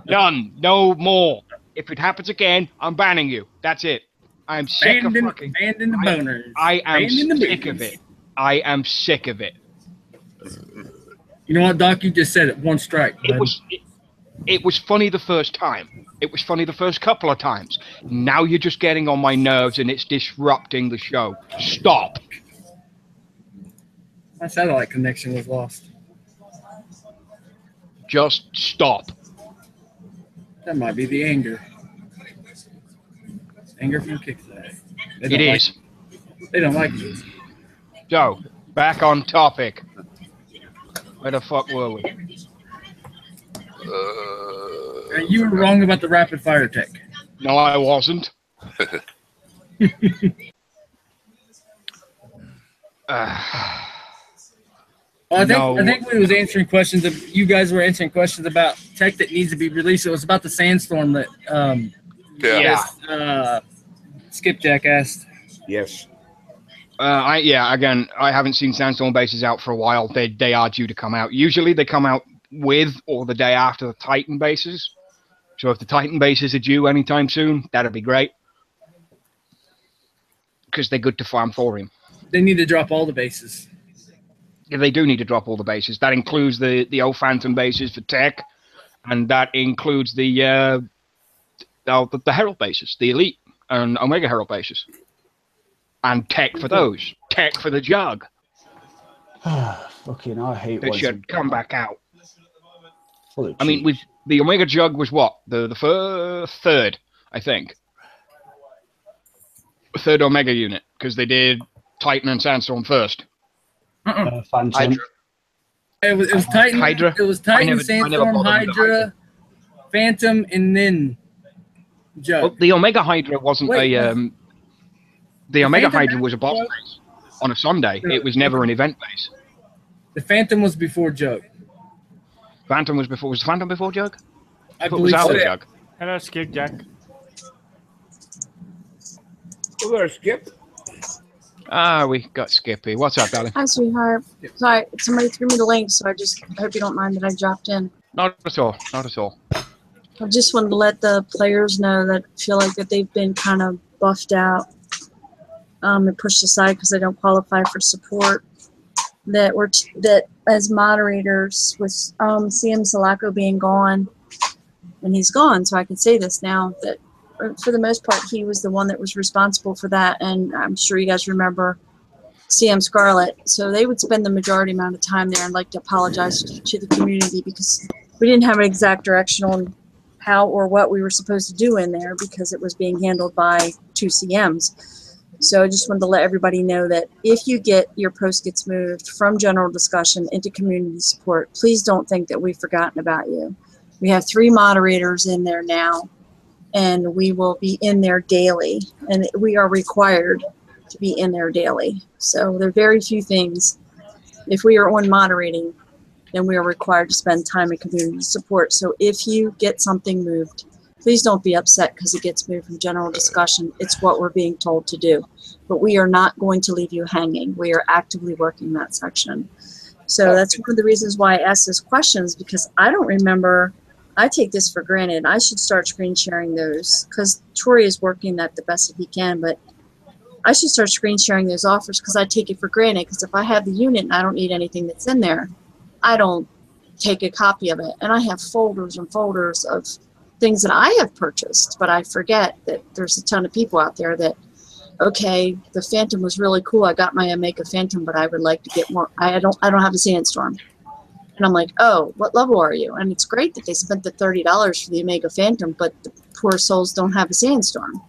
None. No more. If it happens again, I'm banning you. That's it. I'm sick of fucking. Banned in the boners. I am Banned in the sick of booties. it. I am sick of it. You know what, Doc? You just said it. One strike. It was funny the first time. It was funny the first couple of times. Now you're just getting on my nerves and it's disrupting the show. Stop. My satellite connection was lost. Just stop. That might be the anger. Anger from Kickback. It is. They don't like it. So, back on topic. Where the fuck were we? You were wrong about the rapid fire tech. No, I wasn't. Well, I think we was answering questions. You guys were answering questions about tech that needs to be released. It was about the sandstorm that Skipjack asked. Yes. Again, I haven't seen Sandstorm bases out for a while. They are due to come out. Usually they come out with or the day after the Titan bases. So if the Titan bases are due anytime soon, that'd be great. Because they're good to farm thorium. They need to drop all the bases. Yeah, they do need to drop all the bases. That includes the old Phantom bases for tech, and that includes the Herald bases, the Elite and Omega Herald bases. And tech for those. Tech for the Jug. Fucking, I hate They should come back out. I mean, with the Omega Jug was what? The third, I think. Third Omega unit, because they did Titan and Sandstorm first. Phantom. Hydra. It was Titan. Hydra. It was Titan, Sandstorm, Hydra, Phantom, and then Jug. Well, the Omega Hydra wasn't the Omega Phantom Hydra was a boss base on a Sunday. It was never an event base. The Phantom was before Jug. Phantom was before. Was Phantom before Jug? I thought it was believe after so. Jug. Hello, Skipjack. Oh, there's Skip. Ah, we got Skippy. What's up, darling? Hi, sweetheart. Sorry, somebody threw me the link, so I hope you don't mind that I dropped in. Not at all. Not at all. I just wanted to let the players know that feel like that they've been kind of buffed out and pushed aside because they don't qualify for support. That as moderators with CM Salako being gone, and he's gone, so I can say this now that for the most part he was the one that was responsible for that, and I'm sure you guys remember CM Scarlet. So they would spend the majority amount of time there, and like to apologize to the community because we didn't have an exact direction on how or what we were supposed to do in there because it was being handled by two CMs. So I just wanted to let everybody know that if you get your post gets moved from general discussion into community support, please don't think that we've forgotten about you. We have 3 moderators in there now, and we will be in there daily, and we are required to be in there daily. So there are very few things. If we are on moderating, then we are required to spend time in community support. So if you get something moved, please don't be upset because it gets moved from general discussion. It's what we're being told to do. But we are not going to leave you hanging. We are actively working that section. So that's one of the reasons why I asked those questions, because I don't remember. I take this for granted. I should start screen sharing those because Troy is working that the best that he can, but I should start screen sharing those offers because I take it for granted, because if I have the unit and I don't need anything that's in there, I don't take a copy of it. And I have folders and folders of things that I have purchased, but I forget that there's a ton of people out there that, okay, the Phantom was really cool. I got my Omega Phantom, but I would like to get more. I don't have a Sandstorm. And I'm like, oh, what level are you? And it's great that they spent the $30 for the Omega Phantom, but the poor souls don't have a Sandstorm.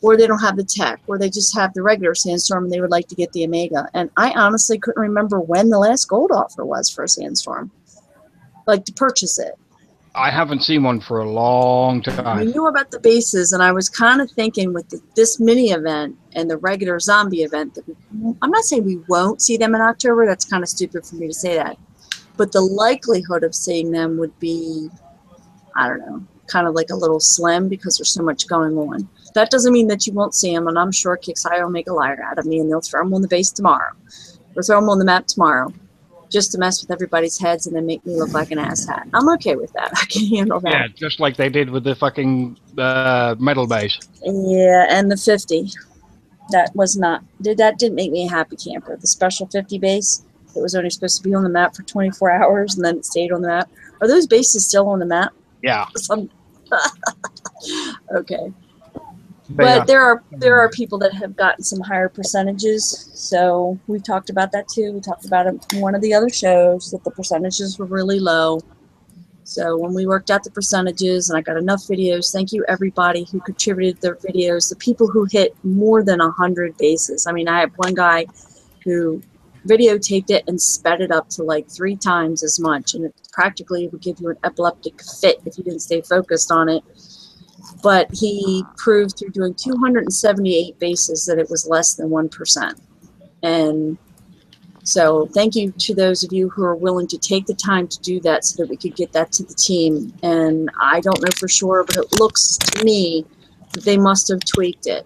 Or they don't have the tech, or they just have the regular Sandstorm and they would like to get the Omega. And I honestly couldn't remember when the last gold offer was for a Sandstorm, like to purchase it. I haven't seen one for a long We time. knew about the bases, and I was kind of thinking with this mini event and the regular zombie event that I'm not saying we won't see them in October. That's kind of stupid for me to say that. But the likelihood of seeing them would be, I don't know, kind of like a little slim because there's so much going on. That doesn't mean that you won't see them, and I'm sure Kixeye will make a liar out of me, and they'll throw them on the base tomorrow, or throw them on the map tomorrow, just to mess with everybody's heads and then make me look like an asshat. I'm okay with that. I can handle that. Yeah, just like they did with the fucking metal base. Yeah, and the 50. That was not, that didn't make me a happy camper. The special 50 base, it was only supposed to be on the map for 24 hours, and then it stayed on the map. Are those bases still on the map? Yeah. Okay. But there are people that have gotten some higher percentages. So we talked about that too. We talked about it in one of the other shows that the percentages were really low. So when we worked out the percentages and I got enough videos, thank you everybody who contributed their videos, the people who hit more than 100 bases. I mean, I have one guy who videotaped it and sped it up to like 3 times as much, and it practically would give you an epileptic fit if you didn't stay focused on it. But he proved through doing 278 bases that it was less than 1%. And so thank you to those of you who are willing to take the time to do that so that we could get that to the team. And I don't know for sure, but it looks to me that they must have tweaked it.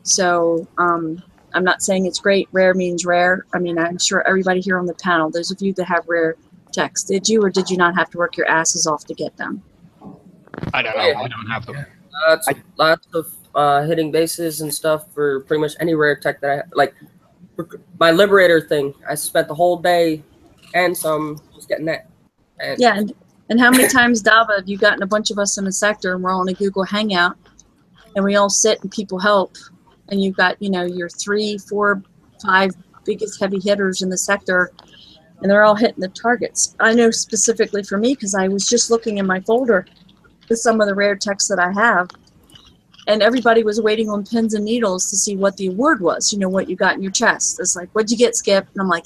So I'm not saying it's great. Rare means rare. I mean, I'm sure everybody here on the panel, those of you that have rare techs, did you or did you not have to work your asses off to get them? I don't know. I don't have them. Lots of hitting bases and stuff for pretty much any rare tech that I like. My Liberator thing, I spent the whole day and some just getting that. And yeah, and how many times, Dava, have you gotten a bunch of us in a sector and we're on a Google Hangout and we all sit and people help, and you've got, you know, your 3, 4, 5 biggest heavy hitters in the sector, and they're all hitting the targets. I know specifically for me because I was just looking in my folder with some of the rare techs that I have, and everybody was waiting on pins and needles to see what the award was, you know, what you got in your chest. It's like, what'd you get, Skip? And I'm like,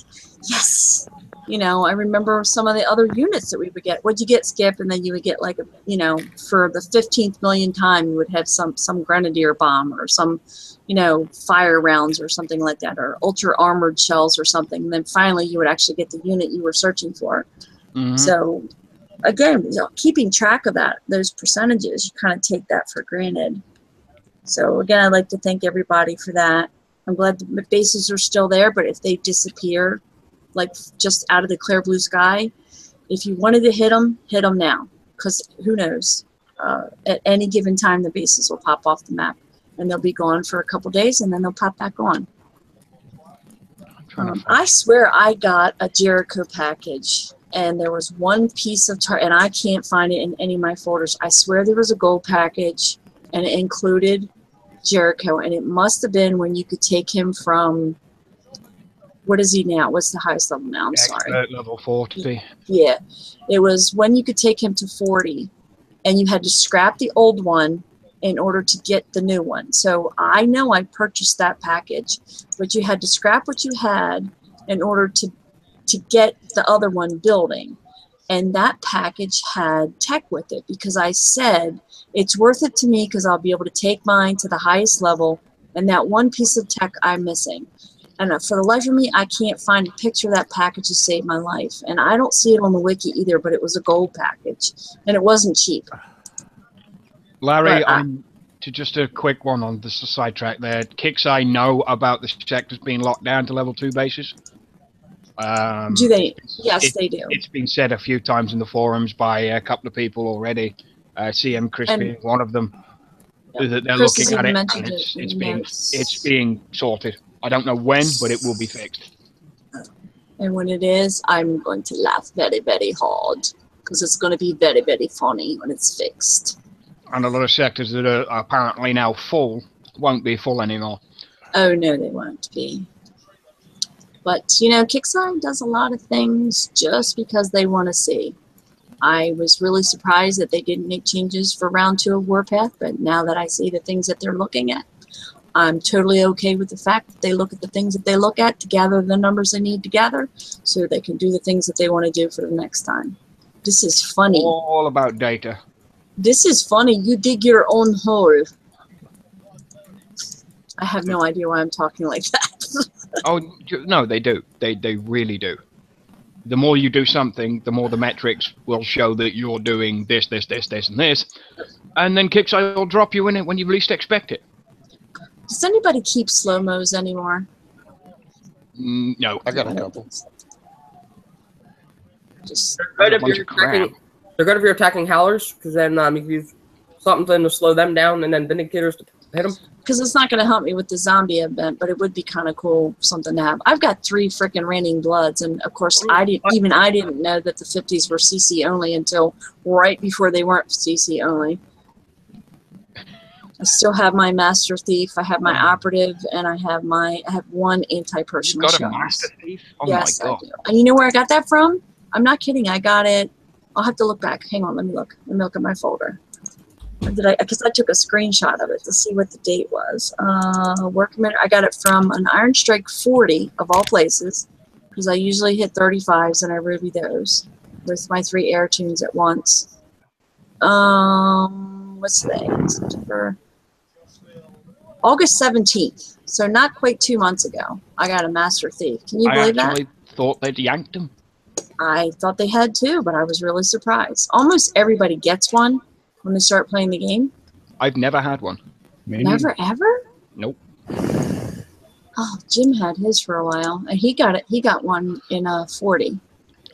yes. You know, I remember some of the other units that we would get. What'd you get, Skip? And then you would get like, you know, for the 15th millionth time, you would have some grenadier bomb or some, you know, fire rounds or something like that, or ultra armored shells or something. And then finally you would actually get the unit you were searching for. Mm-hmm. So again, you know, keeping track of that, those percentages, you kind of take that for granted. So again, I'd like to thank everybody for that. I'm glad the bases are still there, but if they disappear, like just out of the clear blue sky, if you wanted to hit them now, because who knows? At any given time, the bases will pop off the map, and they'll be gone for a couple days, and then they'll pop back on. I swear I got a Jericho package, and there was one piece of and I can't find it in any of my folders. I swear there was a gold package, and it included Jericho, and it must have been when you could take him from, what is he now? What's the highest level now? I'm sorry. Level 40. Yeah. It was when you could take him to 40, and you had to scrap the old one in order to get the new one. So I know I purchased that package, but you had to scrap what you had in order to get the other one building. And that package had tech with it because I said, it's worth it to me because I'll be able to take mine to the highest level, and that one piece of tech I'm missing. And for the life of me, I can't find a picture of that package to save my life. And I don't see it on the wiki either, but it was a gold package, and it wasn't cheap. Larry, to just a quick one on the sidetrack there. Kixeye know about the sectors being locked down to level 2 bases? Do they? Yes, they do. It's been said a few times in the forums by a couple of people already. CM Chris being one of them. That they're Chris looking at it, and it's being sorted. I don't know when, but it will be fixed. And when it is, I'm going to laugh very, very hard because it's going to be very, very funny when it's fixed. And a lot of sectors that are apparently now full won't be full anymore. Oh, no, they won't be. But, you know, Kixeye does a lot of things just because they want to see. I was really surprised that they didn't make changes for round 2 of Warpath, but now that I see the things that they're looking at, I'm totally okay with the fact that they look at the things that they look at to gather the numbers they need to gather so they can do the things that they want to do for the next time. This is funny. All about data. This is funny. You dig your own hole. I have no idea why I'm talking like that. Oh, no, they do. They really do. the more you do something, the more the metrics will show that you're doing this, this, this, this, and this. And then Kixeye will drop you in it when you least expect it. Does anybody keep slow-mos anymore? No. I got a couple. Just They're good if you're attacking howlers, because then you can use something to slow them down, and then vindicators to hit them. because it's not going to help me with the zombie event, but it would be kind of cool something to have. I've got 3 freaking Raining Bloods, and of course I didn't know that the 50s were CC only until right before they weren't CC only. I still have my Master Thief, I have my Operative, and I have 1 anti-personal You got shell. a Master Thief? Oh Yes, my God. I do. And you know where I got that from? I'm not kidding. I got it. I'll have to look back. Hang on, let me look. Let me look at my folder. Because I took a screenshot of it to see what the date was. Work Commander. I got it from an Iron Strike 40 of all places, because I usually hit 35s and I ruby those with my 3 air tunes at once. What's today? September. August 17th. So not quite 2 months ago, I got a Master Thief. Can you believe that? I actually thought they'd yanked him. I thought they had too, but I was really surprised. Almost everybody gets one when they start playing the game. I've never had one. Never ever? Nope. Oh, Jim had his for a while, and he got it. He got one in 40.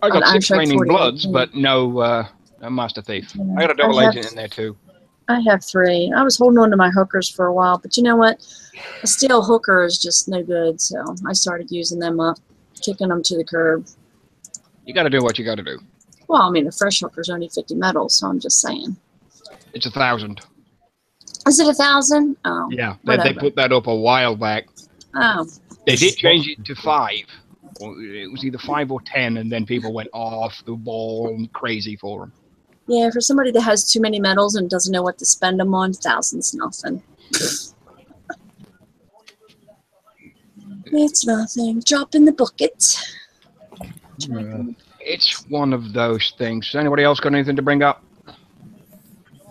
I got 6 Raining 40, Bloods, but no Master Thief. Yeah. I got a double agent in there too. I have 3. I was holding on to my hookers for a while, but you know what? A steel hooker is just no good, so I started using them up, kicking them to the curb. You got to do what you got to do. Well, I mean, a fresh hooker's only 50 metals, so I'm just saying. It's 1,000. Is it 1,000? Oh, Yeah, they whatever. put that up a while back. Oh. They did change it to 5. It was either 5 or 10, and then people went off the ball and crazy for them. Yeah, for somebody that has too many medals and doesn't know what to spend them on, 1,000's nothing. It's nothing. Drop in the bucket. It's one of those things. Anybody else got anything to bring up?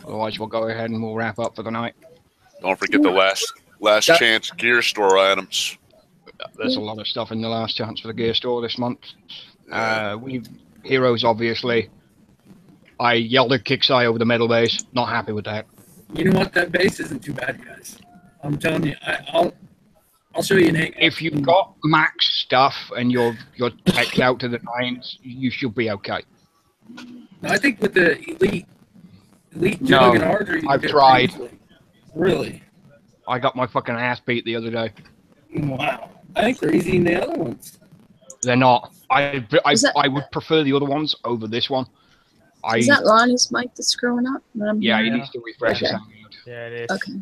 Otherwise, we'll go ahead and we'll wrap up for the night. Don't forget the last chance gear store items. There's a lot of stuff in the last chance for the gear store this month. Heroes, obviously. I yelled at Kixeye over the metal base. Not happy with that. You know what? That base isn't too bad, guys. I'm telling you. I'll show you an egg. If you've got max stuff and you're teched out to the 9s, you should be okay. No, I think with the elite jug and archer, you I've can tried. Really? I got my fucking ass beat the other day. Wow. I think they're easy in the other ones. They're not. I would prefer the other ones over this one. Is that Lonnie's mic that's screwing up? Yeah, he needs to refresh his sound. Yeah, it is. Okay.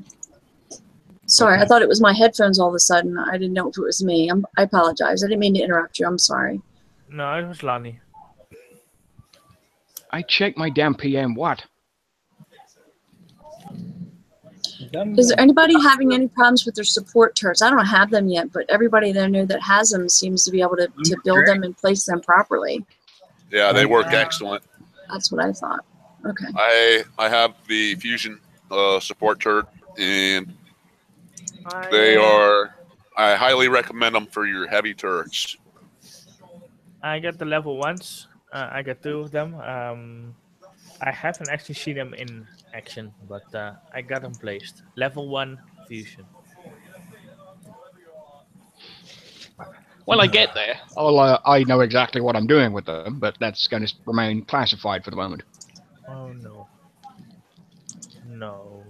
Sorry, I thought it was my headphones all of a sudden. I didn't know if it was me. I apologize. I didn't mean to interrupt you. I'm sorry. No, it was Lonnie. I checked my damn PM. What? Is there anybody having any problems with their support turrets? I don't have them yet, but everybody that I know that has them seems to be able to build them and place them properly. Yeah, they work excellent. That's what I thought. Okay. I have the fusion support turret, and I highly recommend them for your heavy turrets. I got the level 1s. I got 2 of them. I haven't actually seen them in action, but I got them placed. Level 1 fusion. Well, I get there. I know exactly what I'm doing with them, but that's going to remain classified for the moment. Oh, no. No.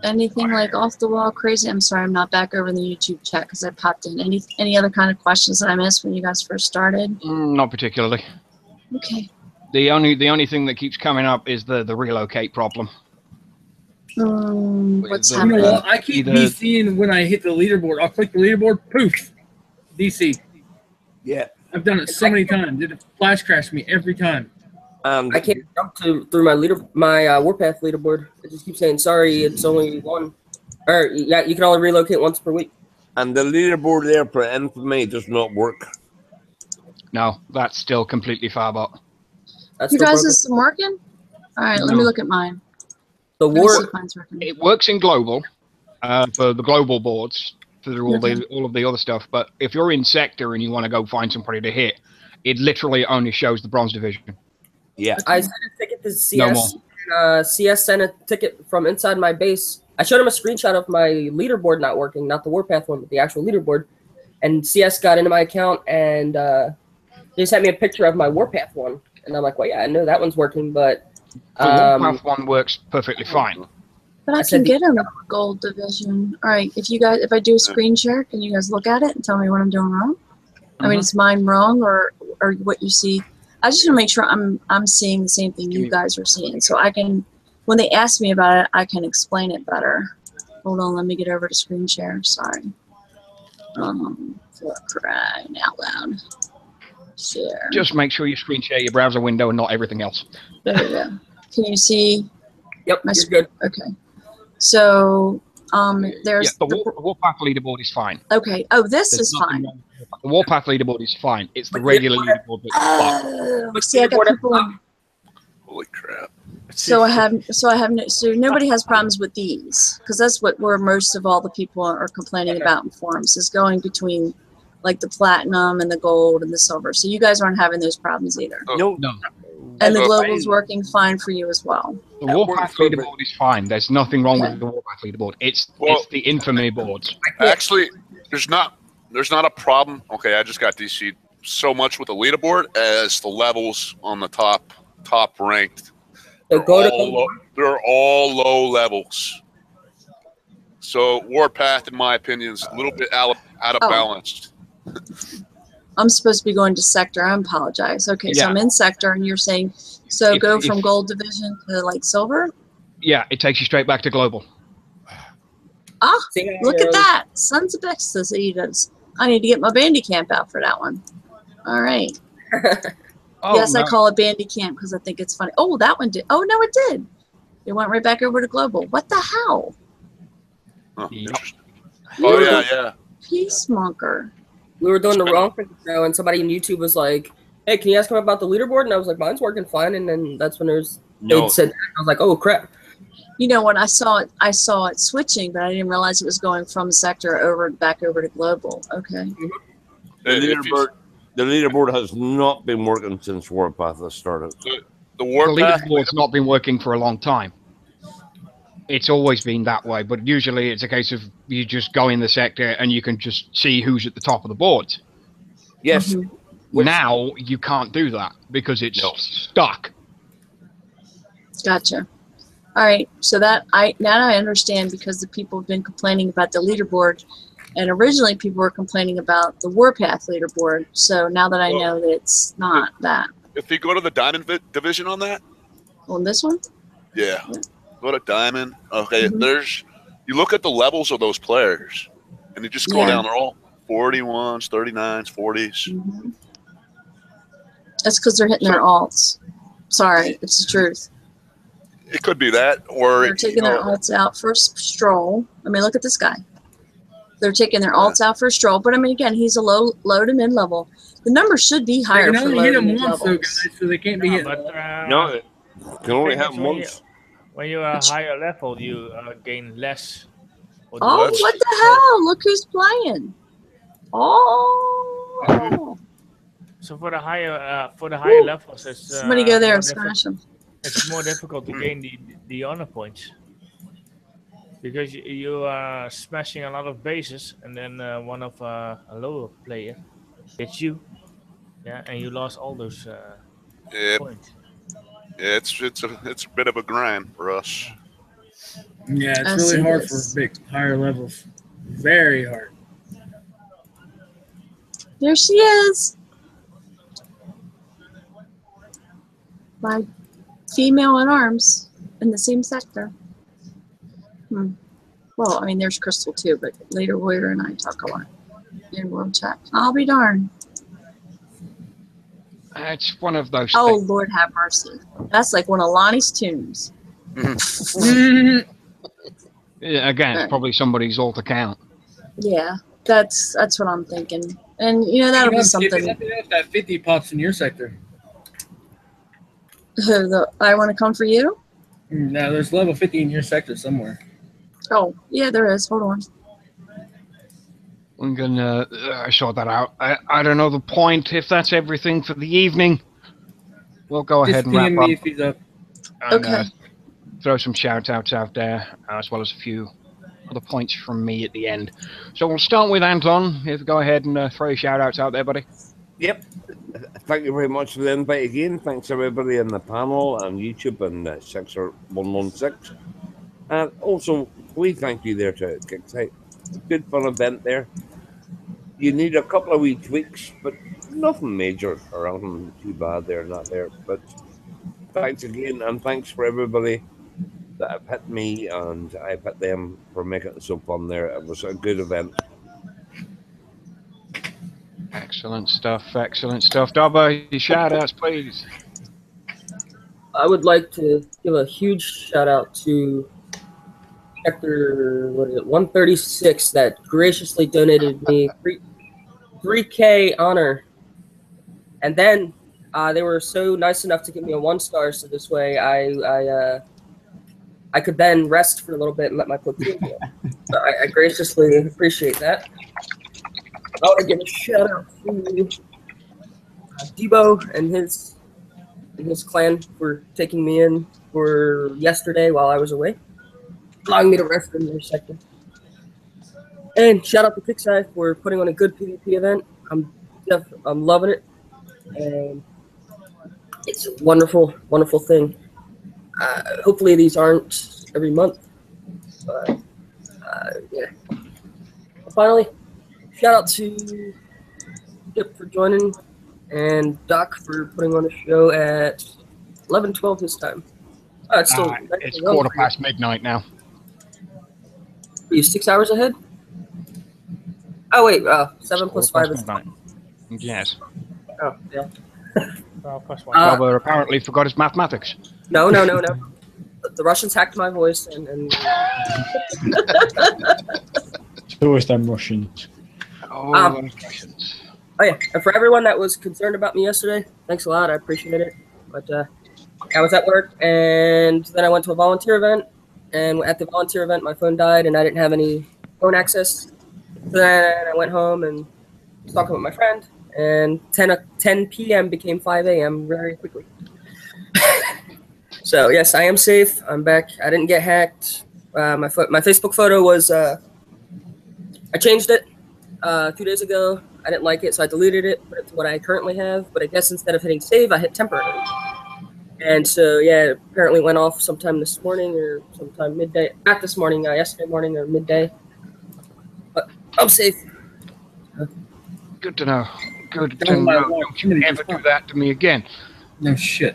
Anything like off the wall crazy? I'm sorry, I'm not back over in the YouTube chat because I popped in. Any other kind of questions that I missed when you guys first started? Not particularly. Okay. The only thing that keeps coming up is the relocate problem. What's You happening? know what? I keep DCing when I hit the leaderboard. I'll click the leaderboard, poof, DC. Yeah. I've done it so many times. It flash crashed me every time. I can't jump through my Warpath leaderboard. It just keeps saying, sorry, it's only 1. Or, yeah, you can only relocate once per week. And the leaderboard there for infamy does not work. No, that's still completely farbot. You guys is working? All right, let me look at mine. The war. It works in global for the global boards for all of the other stuff. But if you're in sector and you want to go find somebody to hit, It literally only shows the bronze division. Yeah. I sent a ticket to CS. No more. And, CS sent a ticket from inside my base. I showed him a screenshot of my leaderboard not working, not the Warpath one, but the actual leaderboard. And CS got into my account and they sent me a picture of my Warpath one. And I'm like, well, yeah, I know that one's working, but The Warpath one works perfectly fine. But I can get in the gold division. All right, if I do a screen share, can you guys look at it and tell me what I'm doing wrong? I mean, is mine wrong or what you see? I just want to make sure I'm seeing the same thing you guys are seeing, so I can, when they ask me about it, I can explain it better. Hold on, let me get over to screen share. Sorry. For crying out loud. Share. Just make sure you screen share your browser window and not everything else. There we go. Can you see? Yep, my you're good. Okay. So there's the Warpath leaderboard is fine. okay. Oh, this There's is nothing fine. wrong with the Warpath leaderboard is fine. It's the regular leaderboard that's fucked. See, I got people on. Holy crap! So nobody has problems with these because that's where most of all the people are complaining about in forums is going between like the platinum and the gold and the silver. So you guys aren't having those problems either. No. And the global's working fine for you as well. The Warpath leaderboard is fine. There's nothing wrong with the Warpath leaderboard. It's the infamy boards. Actually, there's not a problem. Okay, I just got DC'd so much with the leaderboard as the levels on the top ranked. They're all low levels. So Warpath, in my opinion, is a little bit out of balance. I'm supposed to be going to sector. I apologize. Okay, so Yeah. I'm in sector, and you're saying go from gold division to like silver. Yeah, it takes you straight back to global. Ah, look at that! Sons of Exodus. I need to get my Bandicamp out for that one. All right. Yes, I call it Bandicamp because I think it's funny. Oh, that one did. Oh no, it did. It went right back over to global. What the hell? Oh, interesting. Oh yeah. Peacemonger. We were doing the wrong thing, and somebody on YouTube was like, "Hey, can you ask him about the leaderboard?" And I was like, "Mine's working fine." And then that's when they said, "I was like, oh crap." You know, when I saw it switching, but I didn't realize it was going from sector back over to global. Okay. The leaderboard has not been working since Warpath has started. The Warpath leaderboard's not been working for a long time. It's always been that way, but usually it's a case of you just go in the sector and you can just see who's at the top of the board. Yes. Now you can't do that because it's stuck. Gotcha. All right, so now I understand because the people have been complaining about the leaderboard, and originally people were complaining about the Warpath leaderboard. So now that I know that it's not that. If you go to the Diamond division on that. On this one? Yeah. Go to Diamond. Okay, you look at the levels of those players, and you just go down. They're all 41s, 39s, 40s. That's because they're hitting their alts. Sorry, it's the truth. It could be that, or they're taking their alts out for a stroll. I mean, look at this guy. They're taking their alts out for a stroll, but I mean, again, he's a low to mid level. The number should be higher. They can only hit them once, levels. though, guys, so they can't be hit. No, you can only have once. When you're a higher level, you gain less. Oh, what the hell? Look who's playing. Oh. So for the higher levels, it's somebody go there and smash them. It's more difficult to gain the honor points because you are smashing a lot of bases, and then one of a lower player hits you, and you lost all those points. Yeah, it's a bit of a grind for us. Yeah, it's really hard for big higher levels. Very hard. There she is. My female in arms in the same sector. Well, I mean, there's Crystal too, but later Warrior and I talk a lot in world chat. I'll be darned. It's one of those Oh, things. Lord have mercy. That's like one of Lonnie's tunes. Yeah, again, it's probably somebody's alt account. Yeah, that's what I'm thinking. And, you know, that'll be something. That 50 pops in your sector. I want to come for you? No, there's level 50 in your sector somewhere. Oh, yeah, there is. Hold on. I'm gonna sort that out. I don't know the point. If that's everything for the evening, we'll go ahead Just and wrap PM up. me if he's up. And, Okay. throw some shout outs out there, as well as a few other points from me at the end. So we'll start with Anton. If you go ahead and throw your shout outs out there, buddy. Yep. Thank you very much for the invite again. Thanks everybody on the panel and YouTube and 6116. And also, we thank you there to Kickside. Good fun event there. You need a couple of wee tweaks, but nothing major or anything too bad there, not there. But thanks again, and thanks for everybody that have hit me and I've hit them for making it so fun there. It was a good event. Excellent stuff, excellent stuff. Dobbo, your shout outs, please. I would like to give a huge shout out to Sector 136 that graciously donated me 3K honor. And then they were so nice enough to give me a 1-star, so this way I could then rest for a little bit and let my platoon go. So I graciously appreciate that. I want to give a shout out to Debo and his clan for taking me in for yesterday while I was away, allowing me to rest in their sector. And shout out to Kickside for putting on a good PvP event. I'm loving it, and it's a wonderful, wonderful thing. Hopefully these aren't every month, but yeah. Finally, shout out to Skip for joining and Doc for putting on a show at 11:12 his time. It's still it's 1:15 midnight now. Are you 6 hours ahead? Oh wait, 7 plus 5 is midnight. Yes. Oh yeah. Dobbo apparently forgot his mathematics. No. The Russians hacked my voice and It's always them Russians. Russians. Oh yeah, and for everyone that was concerned about me yesterday, thanks a lot. I appreciated it. But I was at work, and then I went to a volunteer event, and at the volunteer event, my phone died, and I didn't have any phone access. So then I went home and was talking with my friend, and 10 p.m. became 5 a.m. very quickly. So yes, I am safe. I'm back. I didn't get hacked. My Facebook photo was I changed it 2 days ago. I didn't like it, so I deleted it, put it to what I currently have. But I guess instead of hitting save, I hit temporary. And so yeah, it apparently went off sometime this morning or sometime midday. Not this morning, yesterday morning or midday. But I'm safe. Good to know. Good to know. Don't you ever do that to me again. No shit.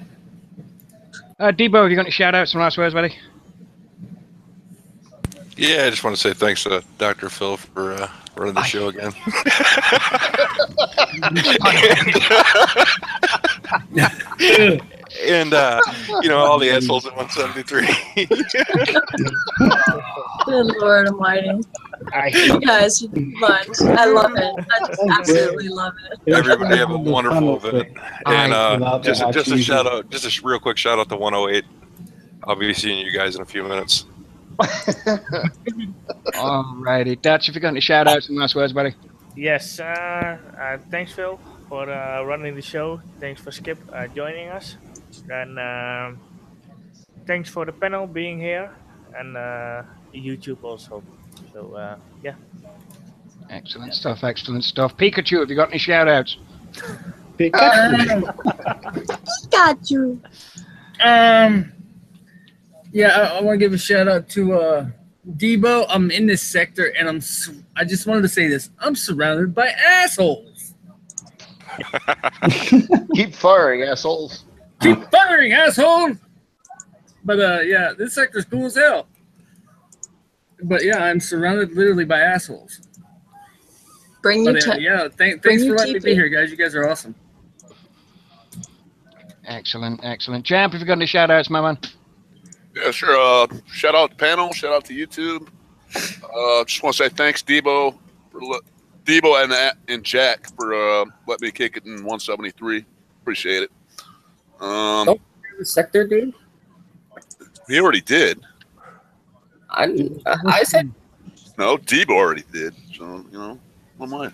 Debo, have you got any shout outs and last words, buddy? Yeah, I just want to say thanks to Dr. Phil for running the show again. And all the assholes at 173. Good Lord Almighty. You guys are much. I love it. I just absolutely love it. Everybody have a wonderful event. And just a shout out, just a real quick shout out to 108. I'll be seeing you guys in a few minutes. Alrighty, Dutch, if you got any shout outs and last words, buddy. Yes, thanks Phil for running the show. Thanks for Skip joining us. And thanks for the panel being here and YouTube also. So yeah. Excellent stuff, excellent stuff. Pikachu, have you got any shout outs? Pikachu. Yeah, I want to give a shout out to Debo. I'm in this sector, and I just wanted to say this. I'm surrounded by assholes. Keep firing, assholes. Keep firing, asshole. But yeah, this sector's cool as hell. But yeah, I'm surrounded literally by assholes. Bring you thanks for letting me be here, guys. You guys are awesome. Excellent, excellent. Champ, have you got any shout outs, my man? Yeah, sure. Shout out to panel. Shout out to YouTube. Just want to say thanks, Debo, and Jack for letting me kick it in 173. Appreciate it. Don't the sector, dude. He already did. I said no. Debo already did. So What am I?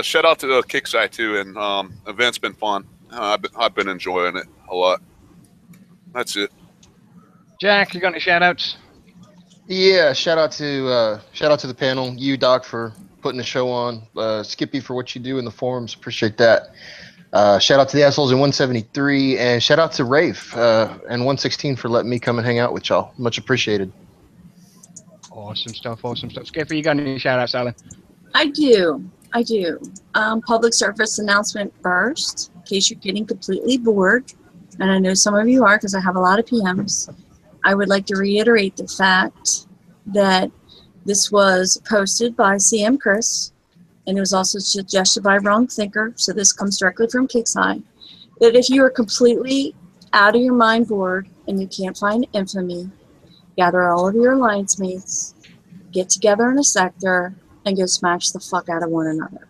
Shout out to the Kickside too, and event's been fun. I've been enjoying it a lot. That's it. Jack, you got any shout outs? Yeah, shout out to the panel, you Doc for putting the show on, Skippy for what you do in the forums, appreciate that. Shout out to the assholes in 173, and shout out to Rafe and 116 for letting me come and hang out with y'all. Much appreciated. Awesome stuff. Skippy, you got any shout outs, Alan? I do. Public service announcement first, in case you're getting completely bored, and I know some of you are because I have a lot of PMs. I would like to reiterate the fact that this was posted by CM Chris, and it was also suggested by Wrong Thinker, so this comes directly from Kickside, that if you are completely out of your mind bored and you can't find infamy, gather all of your alliance mates, get together in a sector, and go smash the fuck out of one another.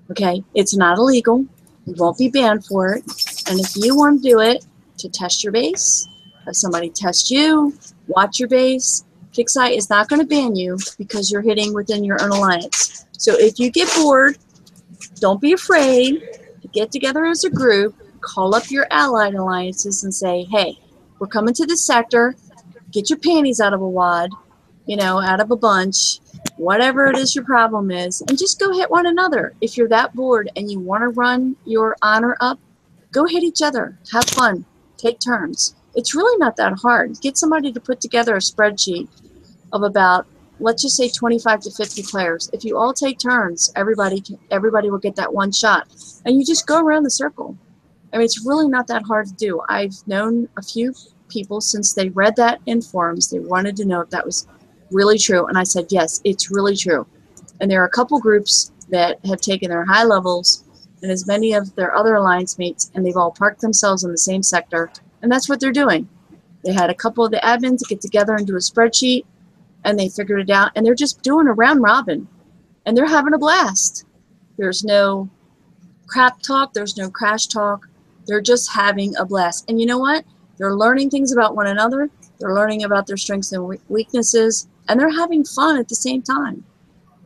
Okay? It's not illegal. You won't be banned for it. And if you want to do it to test your base, have somebody test you, watch your base, Kickside is not going to ban you because you're hitting within your own alliance. So if you get bored, don't be afraid to get together as a group, call up your allied alliances and say, hey, we're coming to this sector, get your panties out of a wad, out of a bunch, whatever it is your problem is, and just go hit one another. If you're that bored and you want to run your honor up, go hit each other. Have fun. Take turns. It's really not that hard. Get somebody to put together a spreadsheet of about, let's just say 25 to 50 players. If you all take turns, everybody will get that one shot. And you just go around the circle. I mean, it's really not that hard to do. I've known a few people since they read that in forums. They wanted to know if that was really true. And I said, yes, it's really true. And there are a couple groups that have taken their high levels and as many of their other alliance mates, and they've all parked themselves in the same sector. And that's what they're doing. They had a couple of the admins get together and do a spreadsheet, and they figured it out. And they're just doing a round robin. And they're having a blast. There's no crap talk. There's no crash talk. They're just having a blast. And you know what? They're learning things about one another. They're learning about their strengths and weaknesses. And they're having fun at the same time.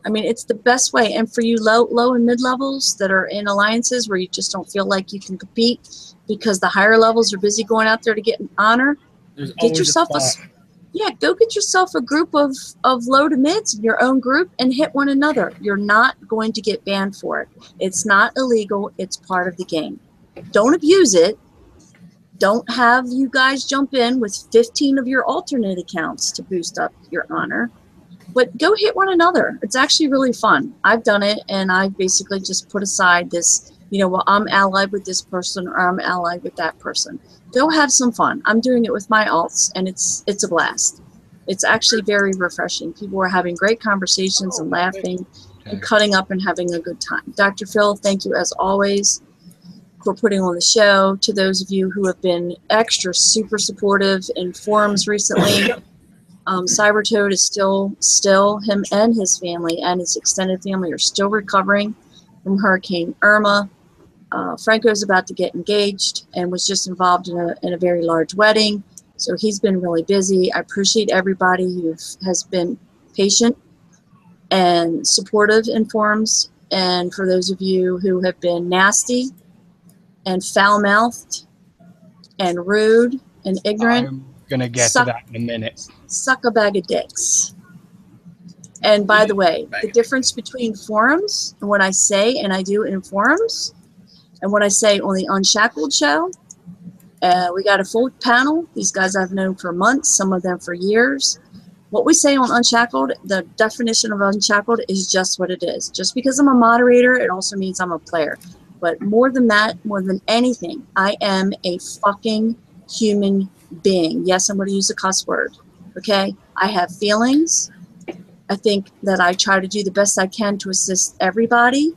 I mean, it's the best way. And for you low and mid levels that are in alliances where you just don't feel like you can compete because the higher levels are busy going out there to get an honor, get yourself go get yourself a group of low to mids in your own group and hit one another. You're not going to get banned for it. It's not illegal. It's part of the game. Don't abuse it. Don't have you guys jump in with 15 of your alternate accounts to boost up your honor. But go hit one another. It's actually really fun. I've done it, and I basically just put aside this, well, I'm allied with this person or I'm allied with that person. Go have some fun. I'm doing it with my alts, and it's a blast. It's actually very refreshing. People are having great conversations and laughing and cutting up and having a good time. Dr. Phil, thank you as always for putting on the show. To those of you who have been extra super supportive in forums recently, Cybertoad is still him and his family and his extended family are still recovering from Hurricane Irma. Franco's about to get engaged and was just involved in a very large wedding, so he's been really busy. I appreciate everybody who has been patient and supportive in forums, and for those of you who have been nasty and foul-mouthed and rude and ignorant, I'm gonna get to that in a minute. Suck a bag of dicks. And by the way, the difference between forums and what I say and I do in forums and what I say on the Unshackled show, we got a full panel. These guys I've known for months, some of them for years. What we say on Unshackled, the definition of Unshackled is just what it is. Just because I'm a moderator, it also means I'm a player. But more than that, more than anything, I am a fucking human being. Yes, I'm going to use a cuss word. Okay? I have feelings. I think that I try to do the best I can to assist everybody.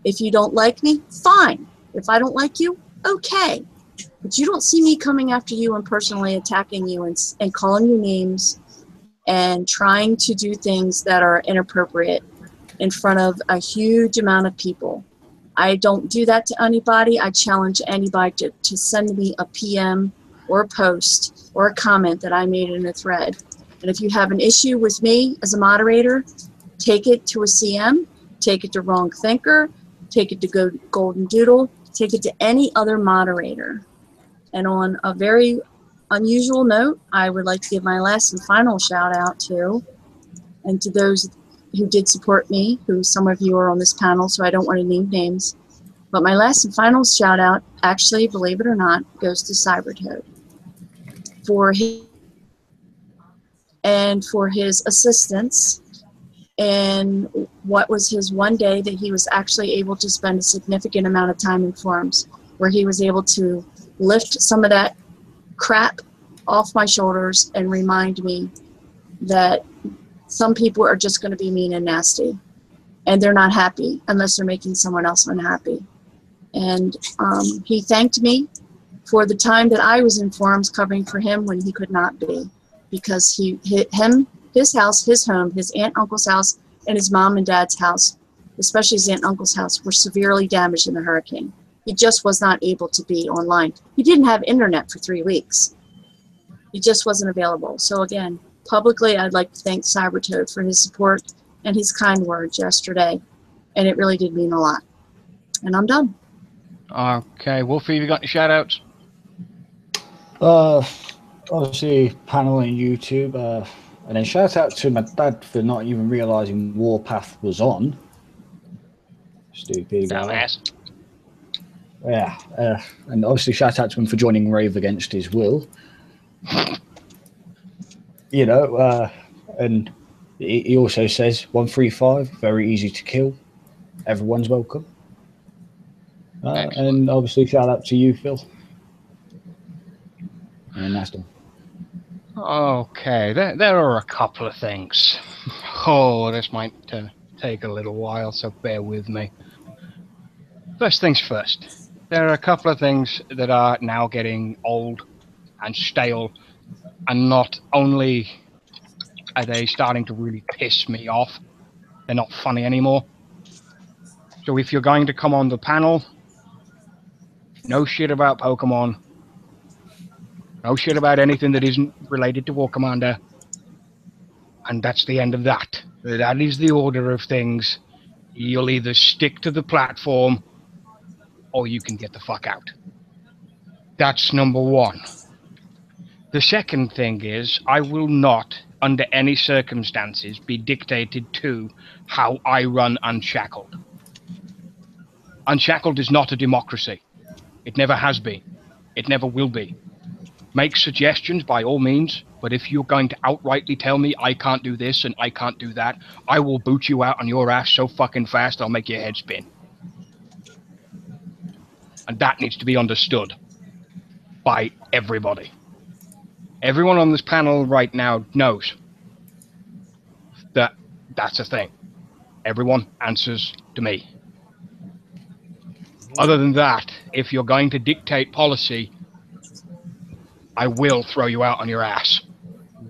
If you don't like me, fine. If I don't like you, okay. But you don't see me coming after you and personally attacking you and calling you names and trying to do things that are inappropriate in front of a huge amount of people. I don't do that to anybody. I challenge anybody to send me a PM or a post or a comment that I made in a thread. And if you have an issue with me as a moderator, take it to a CM, take it to Wrong Thinker, take it to Golden Doodle, take it to any other moderator. And on a very unusual note, I would like to give my last and final shout out to, and to those who did support me, who some of you are on this panel, so I don't want to name names. But my last and final shout out, actually, believe it or not, goes to Cybertoad for his assistance in what was his one day that he was actually able to spend a significant amount of time in forums, where he was able to lift some of that crap off my shoulders and remind me that some people are just going to be mean and nasty, and they're not happy unless they're making someone else unhappy. And he thanked me for the time that I was in forums covering for him when he could not be, because his house, his home, his aunt, uncle's house, and his mom and dad's house, especially his aunt and uncle's house, were severely damaged in the hurricane. He just was not able to be online. He didn't have internet for 3 weeks. He just wasn't available. So again, publicly, I'd like to thank Cybertoad for his support and his kind words yesterday. And it really did mean a lot. And I'm done. Okay, Wolfie, you got any shout outs? Obviously, panel and YouTube. And then shout out to my dad for not even realizing Warpath was on. Stupid guy. Yeah, and obviously shout out to him for joining Rave against his will. You know, and he also says 135, very easy to kill. Everyone's welcome. And obviously shout out to you, Phil. And that's done. Okay, there are a couple of things. Oh, this might take a little while, so bear with me. First things first, there are a couple of things that are now getting old and stale, and not only are they starting to really piss me off, they're not funny anymore. So if you're going to come on the panel, no shit about Pokemon, no shit about anything that isn't related to War Commander, and that's the end of that. That is the order of things. You'll either stick to the platform, or you can get the fuck out. That's number one. The second thing is, I will not, under any circumstances, be dictated to how I run Unshackled. Unshackled is not a democracy. It never has been. It never will be. Make suggestions by all means, but if you're going to outrightly tell me I can't do this and I can't do that, I will boot you out on your ass so fucking fast I'll make your head spin. And that needs to be understood by everybody. Everyone on this panel right now knows that that's a thing. Everyone answers to me. Other than that, if you're going to dictate policy, I will throw you out on your ass,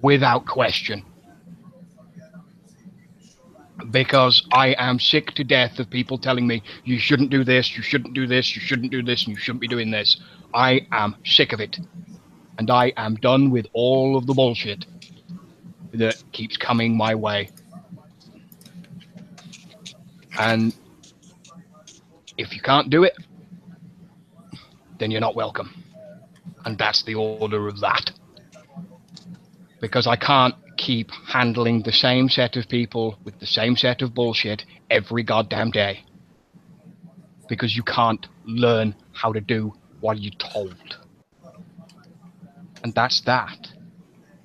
without question. Because I am sick to death of people telling me, you shouldn't do this, you shouldn't do this, you shouldn't do this, and you shouldn't be doing this. I am sick of it. And I am done with all of the bullshit that keeps coming my way. And if you can't do it, then you're not welcome. And that's the order of that. Because I can't keep handling the same set of people with the same set of bullshit every goddamn day. Because you can't learn how to do what you're told. And that's that.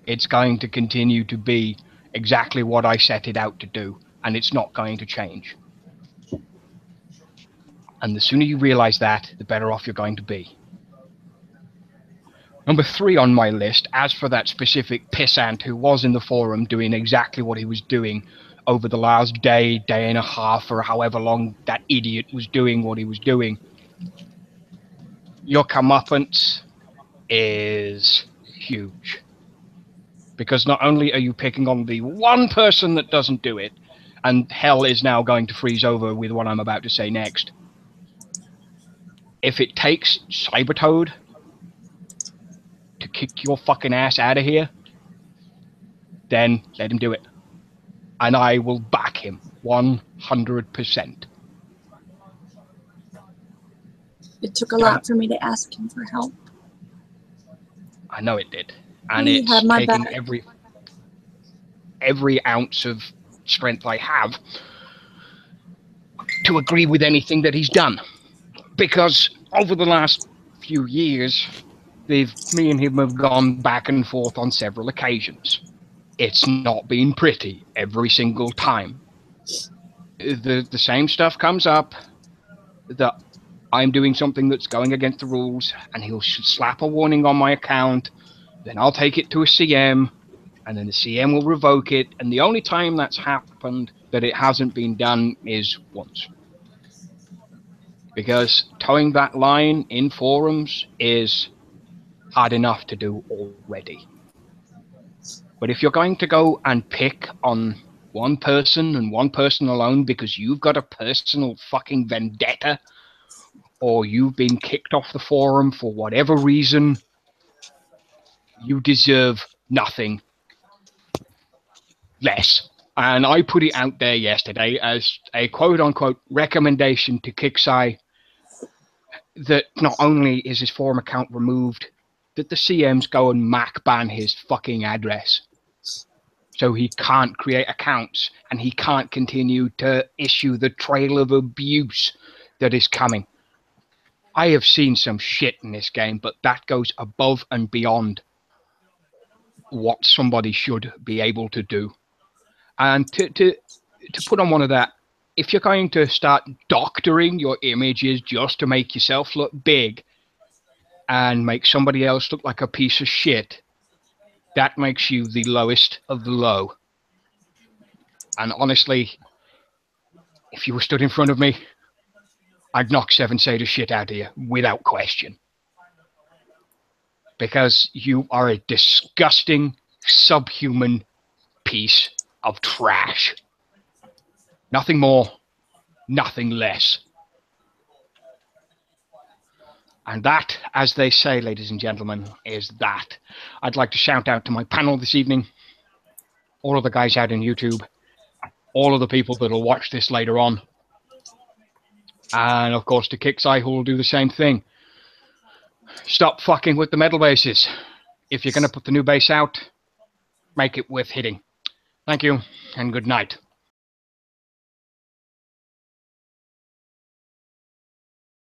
It's going to continue to be exactly what I set it out to do, and it's not going to change. And the sooner you realize that, the better off you're going to be. Number 3 on my list, as for that specific pissant who was in the forum doing exactly what he was doing over the last day, day and a half, or however long that idiot was doing what he was doing, your comeuppance is huge. Because not only are you picking on the one person that doesn't do it, and hell is now going to freeze over with what I'm about to say next. If it takes Cybertoad to kick your fucking ass out of here, then let him do it. And I will back him. 100%. It took a lot for me to ask him for help. I know it did. And He it's had my taking back. every ounce of strength I have to agree with anything that he's done. Because over the last few years, me and him have gone back and forth on several occasions. It's not been pretty every single time. The same stuff comes up, that I'm doing something that's going against the rules, and he'll slap a warning on my account, then I'll take it to a CM, and then the CM will revoke it, and the only time that's happened that it hasn't been done is once. Because towing that line in forums is hard enough to do already. But if you're going to go and pick on one person and one person alone because you've got a personal fucking vendetta, or you've been kicked off the forum for whatever reason, you deserve nothing less. And I put it out there yesterday as a quote-unquote recommendation to Kixeye that not only is his forum account removed, that the CMs go and Mac ban his fucking address. So he can't create accounts, and he can't continue to issue the trail of abuse that is coming. I have seen some shit in this game, but that goes above and beyond what somebody should be able to do. And to put on one of that, if you're going to start doctoring your images just to make yourself look big and make somebody else look like a piece of shit, that makes you the lowest of the low. And honestly, if you were stood in front of me, I'd knock 7 Satyr shit out of you without question. Because you are a disgusting, subhuman piece of trash. Nothing more, nothing less. And that, as they say, ladies and gentlemen, is that. I'd like to shout out to my panel this evening, all of the guys out on YouTube, all of the people that will watch this later on, and of course to Kixeye, who will do the same thing. Stop fucking with the metal bases. If you're going to put the new base out, make it worth hitting. Thank you, and good night.